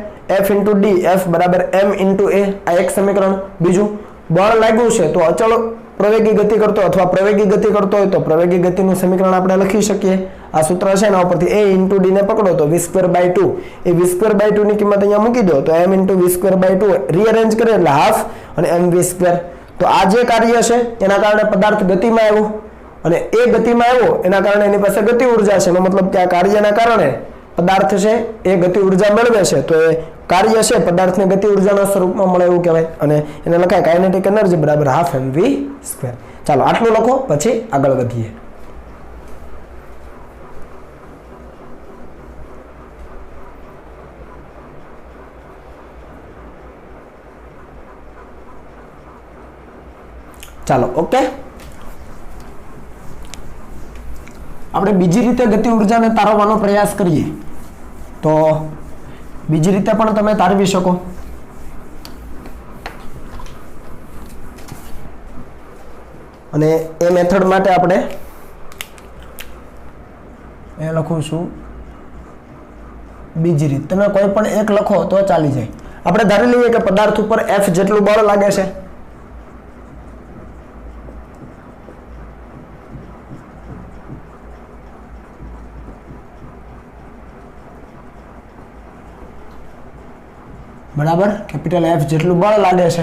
f ઇન્ટુ d, f બરાબર m ઇન્ટુ a. આ એક સમીકરણ. બીજું, બળ લાગ્યું છે તો અચળ પ્રવેગી ગતિ કરતો અથવા પ્રવેગી ગતિ કરતો હોય તો પ્રવેગી ગતિનું સમીકરણ આપણે લખી શકીએ. આ સૂત્ર છે એના ઉપરથી a ઇન્ટુ d ને પકડો તો v² by 2, A v² by 2 ની કિંમત અહીંયા મૂકી દો તો m into v² by 2 rearrange કરે એટલે હાફ અને mv². તો આ જે કાર્ય છે એના કારણે પદાર્થ ગતિમાં આવ્યો, અને એ ગતિમાં આવ્યો એના કારણે એની પાસે ગતિ ઉર્જા છે, એનો મતલબ કે આ કાર્યના કારણે પદાર્થ છે એ ગતિ ઉર્જા મેળવે છે, તો એ કાર્ય છે પદાર્થને ગતિ ઉર્જાના સ્વરૂપમાં મળે એવું કહેવાય, અને એને લખાય કાઇનેટિક એનર્જી બરાબર હાફ mv². ચાલો આટલું લખો, પછી આગળ વધીએ. ચાલો ઓકે, આપણે બીજી રીતે ગતિ ઉર્જાને તારવવાનો પ્રયાસ કરીએ. તો બીજી રીતે પણ તમે તારવી શકો. અને એ મેથડ માટે આપણે એ લખું છું બીજી રીત. તમે કોઈ પણ એક લખો તો ચાલી જાય. આપણે ધારી લઈએ કે પદાર્થ ઉપર F જેટલું બળ લાગે છે, બરાબર, કેપિટલ F જેટલું બળ લાગે છે,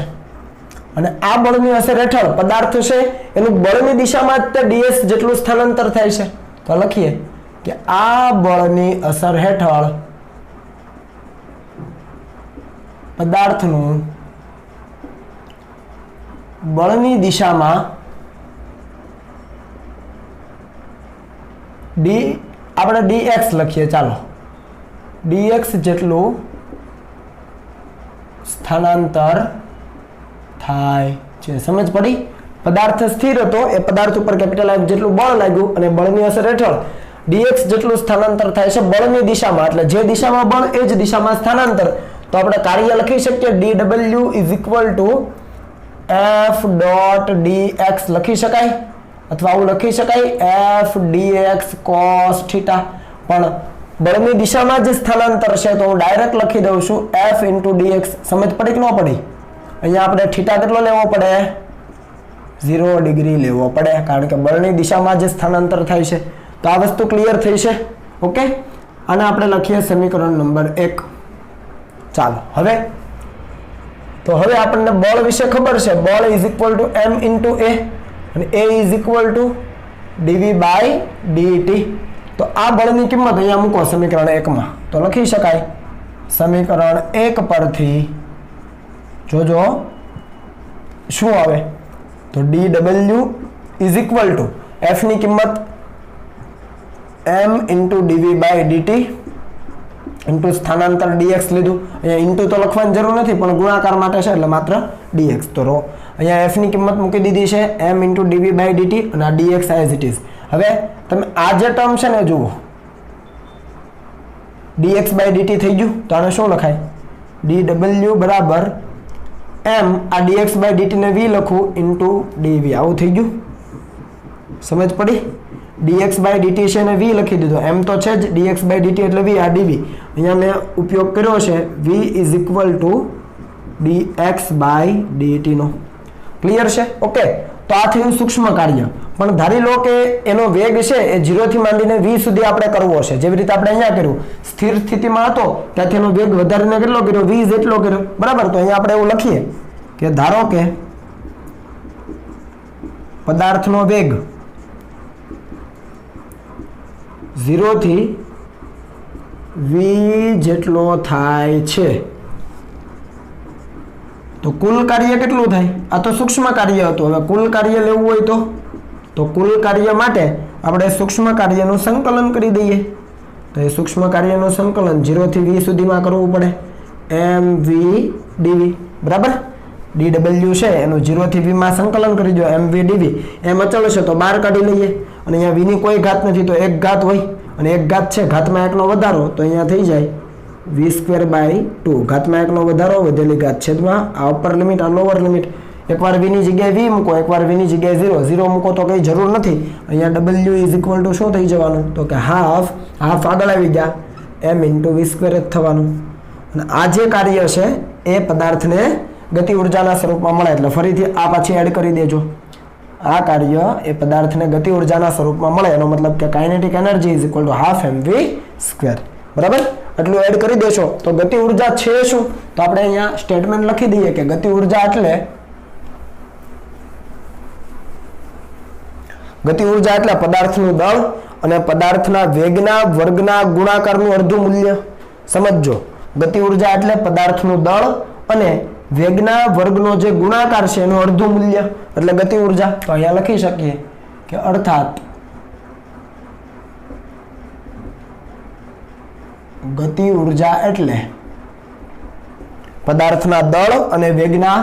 અને આ બળની અસર હેઠળ પદાર્થ છે એનું બળની દિશામાં જ તે ds જેટલું સ્થાનાંતર થાય છે. તો લખીએ કે આ બળની અસર હેઠળ પદાર્થનું બળની દિશામાં આપણે dx લખીએ, ચાલો dx જેટલું સ્થાનાંતર થાય છે. સમજ પડી? પદાર્થ સ્થિર હતો, એ પદાર્થ ઉપર કેપિટલ F જેટલું બળ લાગ્યું અને બળની અસર હેઠળ dx જેટલું સ્થાનાંતર થાય છે બળની દિશામાં, એટલે જે દિશામાં બળ એ જ દિશામાં સ્થાનાંતર. તો આપણે કાર્ય લખી શકીએ dw F dx લખી શકાય, અથવા આવું લખી શકાય F dx cos θ. પણ બળની દિશામાં જે સ્થાનાંતર છે તો હું ડાયરેક્ટ લખી દઉં છું F dx. સમજ પડી કે ન પડી? અહીંયા આપણે થીટા કેટલો લેવો પડે? 0 ડિગ્રી લેવો પડે, કારણ કે બળની દિશામાં જે સ્થાનાંતર થાય છે. તો આ વસ્તુ ક્લિયર થઈ છે. ઓકે, અને આપણે લખીએ સમીકરણ નંબર 1. ચાલો હવે આપણને બળ વિશે ખબર છે. બળ is equal to m into a અને a is equal to dv by dt. તો આ બળની કિંમત અહીંયા મૂકો સમીકરણ 1 માં. તો લખી શકાય સમીકરણ 1 પરથી જોજો શું આવે, તો dw is equal to f ની કિંમત m into dv by dt into સ્થાનાંતર dx લીધું. અહીંયા ઇન્ટુ તો લખવાની જરૂર નથી, પણ ગુણાકાર માટે છે એટલે માત્ર dx. તો અહીંયા f ની કિંમત મૂકી દીધી છે m into dv by dt અને આ dx એઝ ઇટ ઇઝ. હવે તમે આ જે ટર્મ છે ને જુઓ, dx બાય dt થઈ ગયું. તો આને શું લખાય? dw બરાબર m, આ dx બાય dt ને v લખું ઇન્ટુ dv. આવું થઈ ગયું. સમજ પડી? dx બાય dt છે ને v લખી દીધો, m તો છે જ, dx બાય dt એટલે v, આ dv. અહીંયા મેં ઉપયોગ કર્યો છે v is equal to dx by dt નો. ક્લિયર છે? ઓકે, તો આ થયું સૂક્ષ્મ કાર્ય. પણ ધારી લો કે એનો વેગ છે એ 0 થી માંડીને v સુધી આપણે કરવો છે, જેવી રીતે આપણે અહીંયા કર્યું. સ્થિર સ્થિતિમાં હતો ત્યાંથી એનો વેગ વધારીને કેટલો કર્યો? v જેટલો કર્યો, બરાબર? તો અહીંયા આપણે એવું લખીએ કે ધારો કે પદાર્થનો વેગ 0 થી v જેટલો થાય છે, તો કુલ કાર્ય કેટલું થાય? આ તો સૂક્ષ્મ કાર્ય હતું. હવે કુલ કાર્ય લેવું હોય તો કુલ કાર્ય માટે આપણે સૂક્ષ્મ કાર્યનું સંકલન કરી દઈએ. તો એ સૂક્ષ્મ કાર્યનું સંકલન 0 થી v સુધીમાં કરવું પડે, mv dv. બરાબર? dw છે એનું 0 થી v માં સંકલન કરી દો, mv dv. એમ અચળ છે તો બહાર કાઢી લઈએ, અને અહીંયા v ની કોઈ ઘાત નથી તો એક ઘાત હોય, અને એક ઘાત છે, ઘાતમાં એકનો વધારો, તો અહીંયા થઈ જાય v² બાય 2. ઘાતમાં એકનો વધારો, વધેલી ઘાત છેદમાં આ અપર લિમિટ આ લોઅર લિમિટ. એકવાર v ની જગ્યાએ v મૂકો, એકવાર v ની જગ્યાએ 0 મૂકો તો કંઈ જરૂર નથી. અહીંયા w ઇઝ ઇક્વલ ટુ શું થઈ જવાનું? તો કે હાફ આગળ આવી ગયા, m ઇન્ટુ v² જ થવાનું. અને આ જે કાર્ય છે એ પદાર્થને ગતિ ઉર્જાના સ્વરૂપમાં મળે. એટલે ફરીથી આ પાછી એડ કરી દેજો. આ કાર્ય એ પદાર્થને ગતિ ઉર્જાના સ્વરૂપમાં મળે, એનો મતલબ કે kinetic energy is equal two half mv². બરાબર? એટલું એડ કરી દેશો તો ગતિ ઉર્જા છે શું? તો આપણે અહીંયા સ્ટેટમેન્ટ લખી દઈએ કે ગતિ ઉર્જા એટલે પદાર્થનું દળ અને પદાર્થના વેગના વર્ગના ગુણાકારનું અડધું મૂલ્ય. સમજો, ગતિ ઉર્જા એટલે પદાર્થનું દળ અને વેગના વર્ગનો જે ગુણાકાર છે એનું અડધું મૂલ્ય એટલે ગતિ ઉર્જા. તો અહીંયા લખી શકીએ કે અર્થાત ગતિ ઉર્જા એટલે પદાર્થના દળ અને વેગના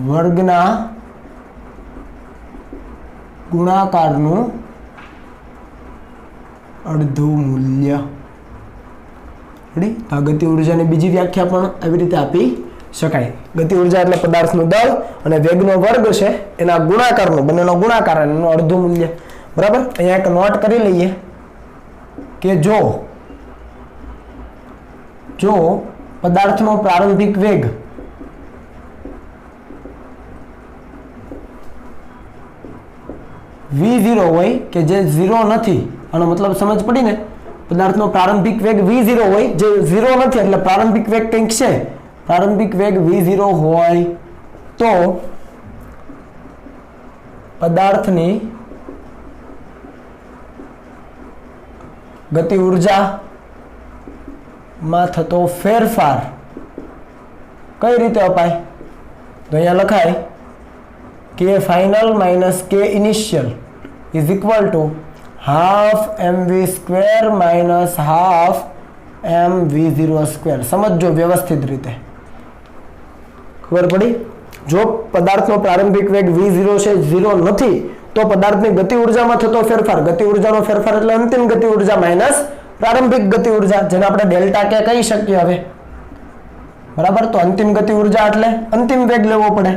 વર્ગના ગુણાકારનું અડધું મૂલ્ય. આ ગતિ ઉર્જાની બીજી વ્યાખ્યા પણ આવી રીતે આપી શકાય. ગતિ ઉર્જા એટલે પદાર્થનું દળ અને વેગનો વર્ગ છે એના ગુણાકારનું, બંનેનો ગુણાકાર એનું અડધું મૂલ્ય. બરાબર? અહીંયા એક નોટ કરી લઈએ કે જો પદાર્થનો પ્રારંભિક વેગ v0 હોય કે જે 0 નથી, આનો મતલબ સમજ પડી ને? પદાર્થનો પ્રારંભિક વેગ v0 હોય જે 0 નથી, એટલે પ્રારંભિક વેગ કંઈક છે. પ્રારંભિક વેગ v0 હોય તો પદાર્થની ગતિ ઉર્જામાં થતો ફેરફાર કઈ રીતે અપાય? તો અહીંયા લખાય કે ફાઇનલ માઇનસ કે initial is equal two half mv² minus half mv0². સમજો વ્યવસ્થિત રીતે, ખબર પડી? જો પદાર્થનો પ્રારંભિક વેગ v0 છે, 0 નથી, તો પદાર્થની ગતિ ઉર્જામાં થતો ફેરફાર, ગતિ ઉર્જાનો ફેરફાર એટલે અંતિમ ગતિ ઉર્જા માઇનસ પ્રારંભિક ગતિ ઉર્જા, જેને આપણે ડેલ્ટા કે કહી શકીએ હવે, બરાબર? તો અંતિમ ગતિ ઉર્જા એટલે અંતિમ વેગ લેવો પડે,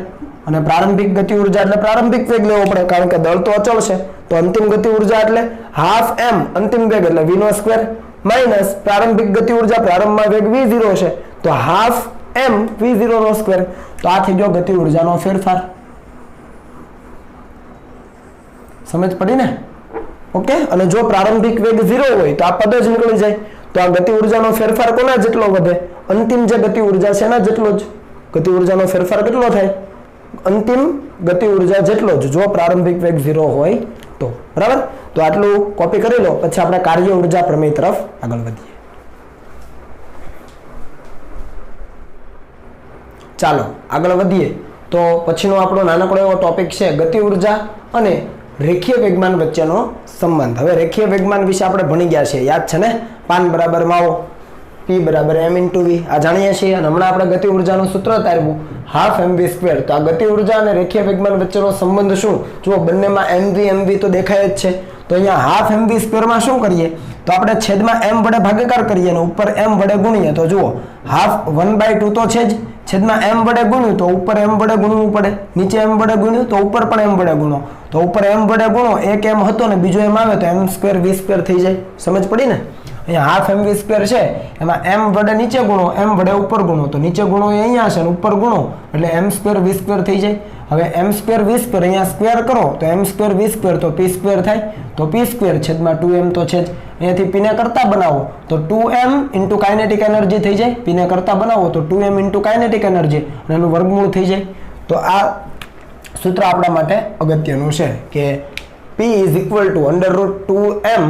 અને પ્રારંભિક ગતિ ઉર્જા એટલે પ્રારંભિક વેગ લેવો પડે, કારણ કે દળ તો અચળ છે. તો અંતિમ ગતિ ઉર્જા એટલે હાફ m અંતિમ વેગ એટલે v0² માઇનસ પ્રારંભિક ગતિ ઉર્જા, પ્રારંભમાં વેગ v0 છે, તો હાફ m v0². તો આ થઈ ગયો ગતિ ઉર્જાનો ફેરફાર. સમજ પડી ને? ઓકે. અને જો પ્રારંભિક વેગ 0 હોય તો આ પદ જ નીકળી જાય. તો આ ગતિ ઉર્જાનો ફેરફાર કોના જેટલો વધે? અંતિમ જે ગતિ ઉર્જા છે એના જેટલો જ. ગતિ ઉર્જાનો ફેરફાર કેટલો થાય? અંતિમ ગતિ ઉર્જા જેટલો જ, જો પ્રારંભિક વેગ 0 હોય તો. બરાબર? તો આટલું કોપી કરી લો, પછી આપણે કાર્ય ઉર્જા પ્રમેય તરફ આગળ વધીએ. ચાલો આગળ વધીએ. તો પછીનો આપણો નાનકડો એવો ટોપિક છે ગતિ ઉર્જા અને રેખીય વેગમાન વચ્ચેનો સંબંધ. હવે રેખીય વેગમાન વિશે આપણે ભણી ગયા છીએ, યાદ છે ને? પાન બરાબર માવો, P બરાબર m × v, આ જાણીએ છીએ. અને હમણાં આપણે ગતિ ઉર્જાનું સૂત્ર તાર્યું હાફ mv². તો આ ગતિ ઉર્જા અને રેખીય વેગમાન વચ્ચેનો સંબંધ શું? જુઓ, બંનેમાં mv તો દેખાય જ છે. તો અહીંયા હાફ mv² માં શું કરીએ? તો આપણે છેદમાં m વડે ભાગાકાર કરીએ અને ઉપર m વડે ગુણીએ. તો જુઓ, હાફ 1/2 તો છે જ, છેદમાં m વડે ગુણ્યું તો ઉપર m વડે ગુણવું પડે, નીચે m વડે ગુણ્યું તો ઉપર પણ m વડે ગુણો. તો ઉપર m વડે ગુણો, એક m હતો ને બીજો m આવે તો m² v² થઈ જાય. સમજ પડી ને? અહીંયા હાફ mv² છે, એમાં m વડે નીચે ગુણો, m વડે ઉપર ગુણો. તો નીચે ગુણો એ અહીંયા છે ને ઉપર ગુણો એટલે m² v² થઈ જાય. હવે m² v² અહીંયા સ્ક્વેર કરો તો m² v² તો p² થાય. તો p² છેદમાં 2m તો છે જ. અહીંયાથી p ને કરતા બનાવો તો 2m × કાઇનેટિક એનર્જી થઈ જાય. p ને કરતા બનાવો તો 2m × કાઇનેટિક એનર્જી, અને એનું વર્ગમૂળ થઈ જાય. તો આ સૂત્ર આપણા માટે અગત્યનું છે કે p = √2m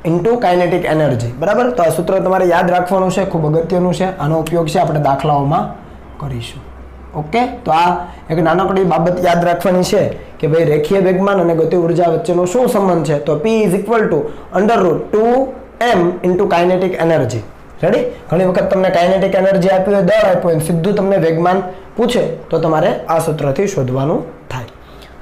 × કાઇનેટિક એનર્જી. બરાબર? તો આ સૂત્ર તમારે યાદ રાખવાનું છે, ખૂબ અગત્યનું છે. આનો ઉપયોગ છે આપણે દાખલાઓમાં કરીશું. ઓકે. તો આ એક નાનકડી બાબત યાદ રાખવાની છે કે ભાઈ રેખીય વેગમાન અને ગતિ ઉર્જા વચ્ચેનો શું સંબંધ છે? તો p = √2m × kinetic energy. Ready? ઘણી વખત તમને કાઇનેટિક એનર્જી આપી હોય, દળ આપ્યો હોય, સીધું તમને વેગમાન પૂછે તો તમારે આ સૂત્રથી શોધવાનું થાય.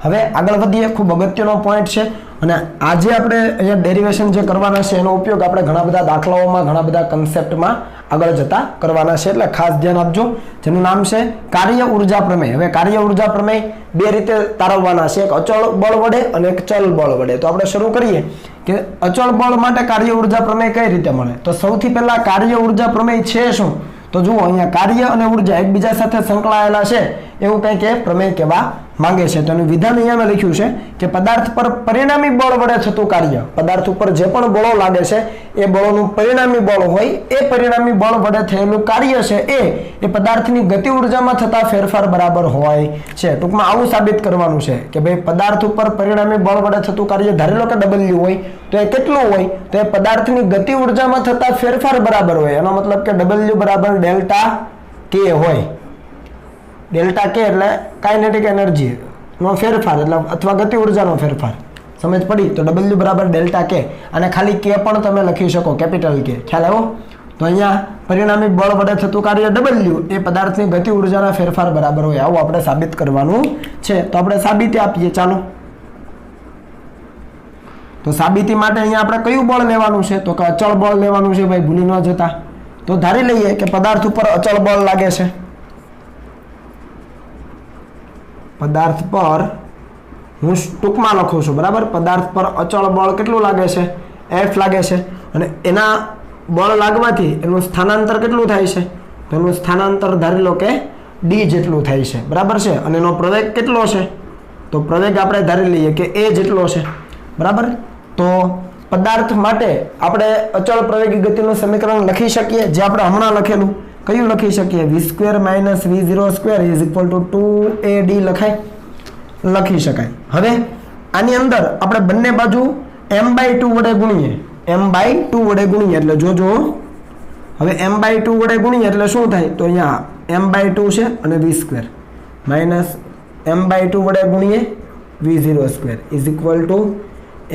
હવે આગળ વધીએ. ખૂબ અગત્યનો પોઈન્ટ છે, અને આજે આપણે અહીંયા ડેરિવેશન જે કરવાના છે એનો ઉપયોગ આપણે ઘણા બધા દાખલાઓમાં, ઘણા બધા કન્સેપ્ટમાં આગળ જતા કરવાના છે, એટલે ખાસ ધ્યાન આપજો. જેનું નામ છે કાર્ય ઉર્જા પ્રમેય. હવે કાર્ય ઉર્જા પ્રમેય બે રીતે તારવવાના છે, એક અચળ બળ વડે અને એક ચલ બળ વડે. તો આપણે શરૂ કરીએ કે અચળ બળ માટે કાર્ય ઉર્જા પ્રમેય કઈ રીતે મળે. તો સૌથી પહેલા કાર્ય ઉર્જા પ્રમેય છે શું? તો જુઓ, અહીંયા કાર્ય અને ઉર્જા એકબીજા સાથે સંકળાયેલા છે એવું કંઈક એ પ્રમેય કહેવા માંગે છે. તો એનું વિધાન અહીંયા મેં લખ્યું છે કે પદાર્થ પર પરિણામી બળ વડે થતું કાર્ય, પદાર્થ ઉપર જે પણ બળો લાગે છે એ બળોનું પરિણામી બળ હોય, એ પરિણામી બળ વડે થયેલું કાર્ય છે એ પદાર્થની ગતિ ઉર્જામાં થતા ફેરફાર બરાબર હોય છે. ટૂંકમાં આવું સાબિત કરવાનું છે કે ભાઈ પદાર્થ ઉપર પરિણામી બળ વડે થતું કાર્ય ધારી લો કે W હોય તો એ કેટલું હોય? તો એ પદાર્થની ગતિ ઉર્જામાં થતા ફેરફાર બરાબર હોય. એનો મતલબ કે W બરાબર ડેલ્ટા K હોય. ડેલ્ટા K એટલે કાઇનેટિક એનર્જી નો ફેરફાર, એટલે અથવા ગતિ ઉર્જાનો ફેરફાર. સમજ પડી? તો W બરાબર ડેલ્ટા K, અને ખાલી K પણ તમે લખી શકો, કેપિટલ K. ખ્યાલ આવ્યો? તો અહીંયા પરિણામી બળ વડે થતું કાર્ય W એ પદાર્થની ગતિ ઉર્જાના ફેરફાર બરાબર હોય, આવું આપણે સાબિત કરવાનું છે. તો આપણે સાબિતી આપીએ. ચાલો, તો સાબિતી માટે અહીંયા આપણે કયું બળ લેવાનું છે? તો કે અચળ બળ લેવાનું છે. ભાઈ ભૂલી ન જતા. તો ધારી લઈએ કે પદાર્થ ઉપર અચળ બળ લાગે છે. પદાર્થ પર, હું ટૂંકમાં લખું છું, બરાબર? પદાર્થ પર અચળ બળ કેટલું લાગે છે? F લાગે છે. અને એના બળ લાગવાથી એનું સ્થાનાંતર કેટલું થાય છે? તો એનું સ્થાનાંતર ધારી લો કે d જેટલું થાય છે. બરાબર છે? અને એનો પ્રવેગ કેટલો છે? તો પ્રવેગ આપણે ધારી લઈએ કે a જેટલો છે. બરાબર? તો પદાર્થ માટે આપણે અચળ પ્રવેગી ગતિનું સમીકરણ લખી શકીએ, જે આપણે હમણાં લખેલું. કયું લખી શકીએ? v² - v0² = 2ad લખી શકાય. હવે આની અંદર આપણે બંને બાજુ m/2 વડે ગુણીએ, m/2 વડે ગુણીએ એટલે જોજો હવે m/2 વડે ગુણીએ એટલે શું થાય તો અહીંયા m/2 છે અને v² માઇનસ m/2 વડે ગુણીએ v02 is equal two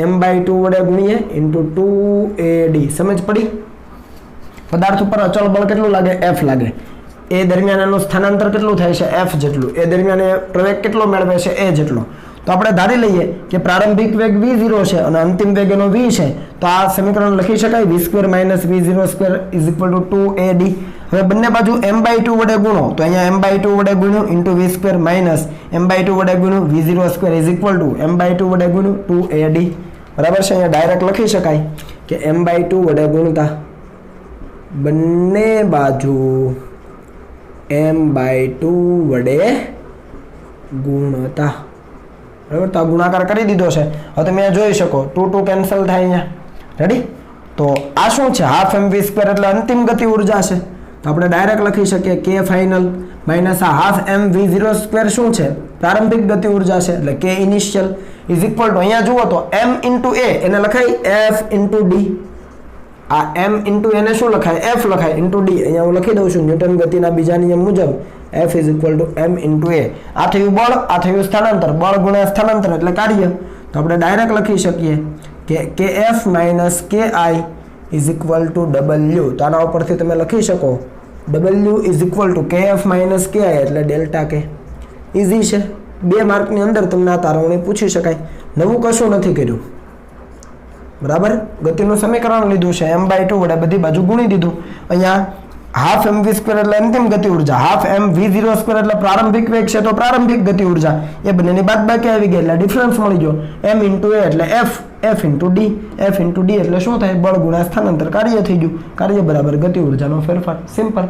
m/2 વડે ગુણીએ ઇન્ટુ 2ad. સમજ પડી? પદાર્થ ઉપર અચળ બળ કેટલું લાગે? F લાગે. એ દરમિયાન એનું સ્થાનાંતર કેટલું થાય છે? F જેટલું. એ દરમિયાન એ પ્રવેગ કેટલો મેળવે છે? A જેટલો. તો આપણે ધારી લઈએ કે પ્રારંભિક વેગ v0 છે અને અંતિમ વેગ એનો v છે, તો આ સમીકરણ લખી શકાય v² minus v02 is equal two 2ad. હવે બંને બાજુ m/2 વડે ગુણો તો અહીંયા m/2 વડે ગુણ્યું ઇન્ટુ v² માઇનસ m/2 વડે ગુણ્યું v02 is equal two m/2 વડે ગુણ્યું 2ad. બરાબર છે? અહીંયા ડાયરેક્ટ લખી શકાય કે m/2 વડે ગુણતા બંને બાજુ m/2 વડે ગુણતા. બરાબર? તો આ ગુણાકાર કરી દીધો છે. હવે તમે અહીંયા જોઈ શકો 2 કેન્સલ થાય અહીંયા. રેડી? તો આ શું છે? હાફ mv² એટલે અંતિમ ગતિ ઉર્જા છે. તો આપણે ડાયરેક્ટ લખી શકીએ k ફાઇનલ માઇનસ આ હાફ mv02 શું છે? પ્રારંભિક ગતિ ઉર્જા છે એટલે k initial is equal two અહીંયા જુઓ તો m ઇન્ટુ a એને લખાય f ઇન્ટુ d. આ m ઇન્ટુ એને શું લખાય? f લખાય ઇન્ટુ d. અહીંયા હું લખી દઉં છું ન્યૂટન ગતિના બીજા નિયમ મુજબ f is equal to m into a. આ થયું બળ, આ થયું સ્થાનાંતર. બળ ગુણ્યા સ્થાનાંતર એટલે કાર્ય. તો આપણે ડાયરેક્ટ લખી શકીએ કે kf minus ki is equal two w. તો આના ઉપરથી તમે લખી શકો w is equal two kf minus ki એટલે ડેલ્ટા k. ઇઝી છે. 2 માર્કની અંદર તમને આ તારવણી પૂછી શકાય. નવું કશું નથી કર્યું. બરાબર? ગતિનું સમીકરણ લીધું છે, m/2 વડે બધી બાજુ ગુણી દીધું. અહીંયા હાફ mv² એટલે અંતિમ ગતિ ઉર્જા, હાફ mv02 એટલે પ્રારંભિક વેગ છે તો પ્રારંભિક ગતિ ઉર્જા, એ બંનેની બાદબાકી આવી ગઈ એટલે ડિફરન્સ મળી ગયો. m ઇન્ટુ a એટલે f into d, f into d એટલે શું થાય? બળ ગુણ્યા સ્થાનાંતર. કાર્ય થઈ ગયું. કાર્ય બરાબર ગતિ ઉર્જાનો ફેરફાર. સિમ્પલ.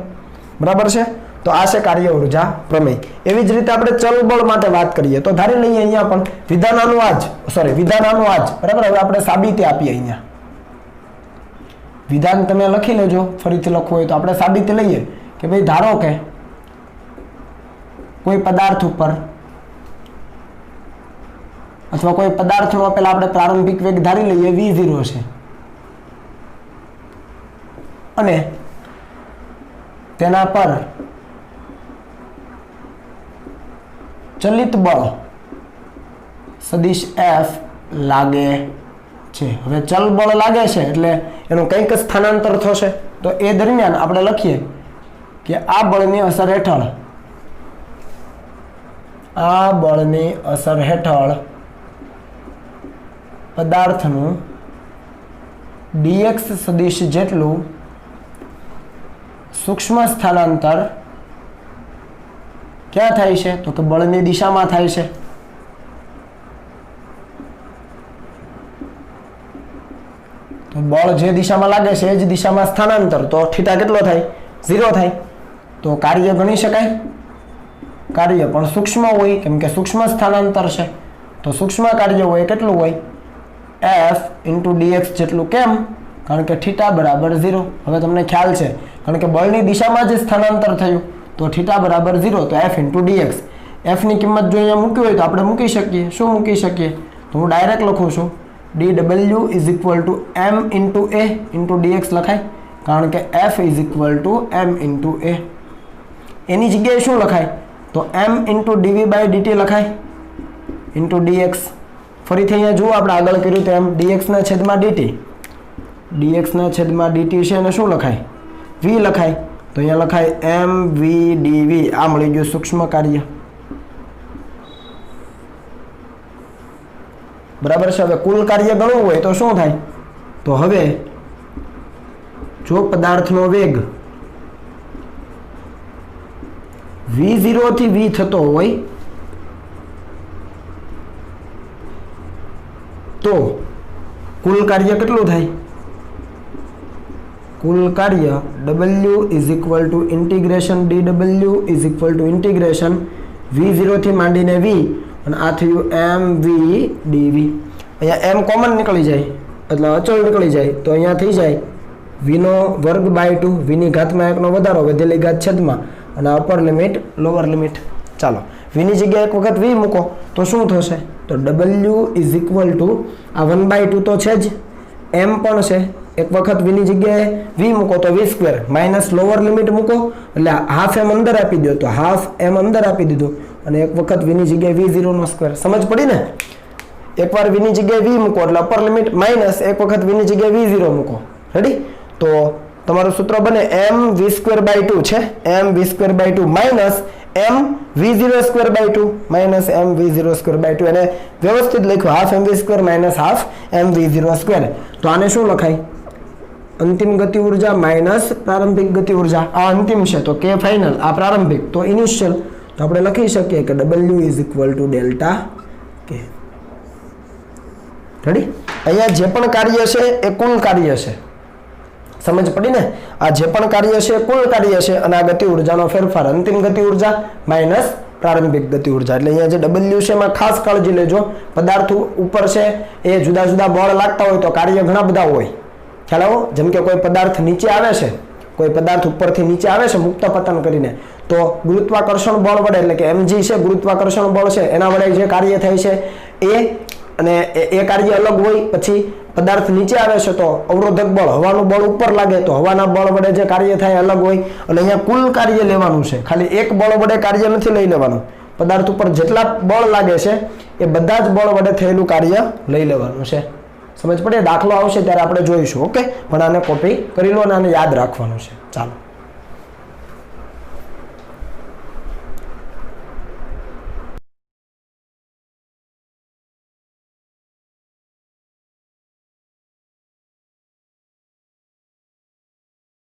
બરાબર છે? તો આ છે કાર્ય ઉર્જા પ્રમેય. એવી જ રીતે આપણે ચલ બળ માટે વાત કરીએ તો ધારી લઈએ અહીંયા પણ વિધાનાનું આજ. બરાબર? હવે આપણે સાબિતી આપીએ. અહીંયા વિધાન તમે લખી લેજો, ફરીથી લખવું હોય તો આપણે સાબિતી લઈએ કે ભાઈ ધારો કે કોઈ પદાર્થ ઉપર અથવા કોઈ પદાર્થનો પેલા આપણે પ્રારંભિક વેગ ધારી લઈએ v0 છે અને તેના પર ચલિત બળ સદિશ f લાગે છે. હવે ચલ બળ લાગે છે એટલે એનું કંઈક સ્થાનાંતર થશે. તો એ દરમિયાન આપણે લખીએ કે આ બળની અસર હેઠળ પદાર્થનું dx સદિશ જેટલું સૂક્ષ્મ સ્થાનાંતર ક્યાં થાય છે? તો કે બળની દિશામાં થાય છે. તો બળ જે દિશામાં લાગે છે એ જ દિશામાં સ્થાનાંતર, તો થીટા કેટલો થાય? 0 થાય. તો કાર્ય ગણી શકાય. કાર્ય પણ સૂક્ષ્મ હોય કેમ કે સૂક્ષ્મ સ્થાનાંતર છે. તો સૂક્ષ્મ કાર્ય હોય કેટલું હોય? f ઇન્ટુ dx જેટલું. કેમ? કારણ કે થીટા બરાબર 0. હવે તમને ખ્યાલ છે કારણ કે બળની દિશામાં જ સ્થાનાંતર થયું તો થીટા બરાબર 0. તો f ઇન્ટુ dx. f ની કિંમત જો અહીંયા મૂકી હોય તો આપણે મૂકી શકીએ. શું મૂકી શકીએ? તો હું ડાયરેક્ટ લખું છું dw is equal to m into a into dx લખાય કારણ કે f is equal to m into a. એની જગ્યાએ શું લખાય? તો m into dv by dt લખાય ઇન્ટુ dx. ફરીથી અહીંયા જુઓ આપણે આગળ કર્યું તો એમ dx ના છેદમાં dt છે અને શું લખાય? v લખાય. તો અહીંયા લખાય mv dv. આ મળી ગયું સૂક્ષ્મ કાર્ય. બરાબર છે? હવે કુલ કાર્ય ગણવું હોય તો શું થાય? તો હવે જો પદાર્થનો વેગ v0 થી v થતો હોય તો કુલ કાર્ય કેટલું થાય? કુલ કાર્ય w is equal two integration dw is equal two integration v0 થી માંડીને v અને આ થયું mv dv. અહીંયા m કોમન નીકળી જાય એટલે અચળ નીકળી જાય તો અહીંયા થઈ જાય v નો વર્ગ બાય 2, v ની ઘાતમાં 1 નો વધારો, વધેલી ઘાત છેદમાં અને અપર લિમિટ લોઅર લિમિટ. ચાલો v ની જગ્યાએ એક વખત v મૂકો તો શું થશે? તો W ઇઝ ઇક્વલ ટુ આ 1/2 તો છે જ, m પણ છે, એક વખત v ની જગ્યાએ v મૂકો તો v square minus lower limit મૂકો એટલે હાફ m અંદર આપી દો તો હાફ m અંદર આપી દીધું અને એક વખત v ની જગ્યાએ v0 નો સ્ક્વેર. સમજ પડી ને? એકવાર v ની જગ્યાએ v મૂકો એટલે અપર લિમિટ માઇનસ એક વખત v ની જગ્યાએ v0 મૂકો. રેડી? તો તમારું સૂત્ર બને mv²/2 છે, mv²/2 minus mv0²/2 minus mv0²/2 એને વ્યવસ્થિત લખ્યું half mv² minus half mv0². તો આને શું લખાય? અંતિમ ગતિ ઉર્જા માઇનસ પ્રારંભિક ગતિ ઉર્જા. આ અંતિમ છે તો k ફાઇનલ, આ પ્રારંભિક તો ઇનિશિયલ. તો આપણે લખી શકીએ કે W is equal to delta k. Ready? અહીંયા જે પણ કાર્ય છે એ કુલ કાર્ય છે. સમજ પડી ને? આ જે પણ કાર્ય છે કુલ કાર્ય છે અને આ ગતિ ઉર્જાનો ફેરફાર અંતિમ ગતિ ઉર્જા માઇનસ પ્રારંભિક ગતિ ઉર્જા. એટલે અહીંયા જે W છે એમાં ખાસ કાળજી લેજો. પદાર્થ ઉપર છે એ જુદા જુદા બળ લાગતા હોય તો કાર્ય ઘણા બધા હોય. ખ્યાલ આવો? જેમ કે કોઈ પદાર્થ નીચે આવે છે, કોઈ પદાર્થ ઉપરથી નીચે આવે છે મુક્ત પતન કરીને, તો ગુરુત્વાકર્ષણ બળ વડે એટલે કે mg છે ગુરુત્વાકર્ષણ બળ છે એના વડે જે કાર્ય થાય છે એ કાર્ય અલગ હોય. પછી પદાર્થ નીચે આવે છે તો અવરોધક બળ હવાનું બળ ઉપર લાગે તો હવાના બળ વડે જે કાર્ય થાય અલગ હોય. એટલે અહીંયા કુલ કાર્ય લેવાનું છે, ખાલી એક બળ વડે કાર્ય નથી લઈ લેવાનું. પદાર્થ ઉપર જેટલા બળ લાગે છે એ બધા જ બળ વડે થયેલું કાર્ય લઈ લેવાનું છે. સમજ પડે? દાખલો આવશે ત્યારે આપણે જોઈશું. ઓકે, પણ આને કોપી કરી લો અને આને યાદ રાખવાનું છે. ચાલો.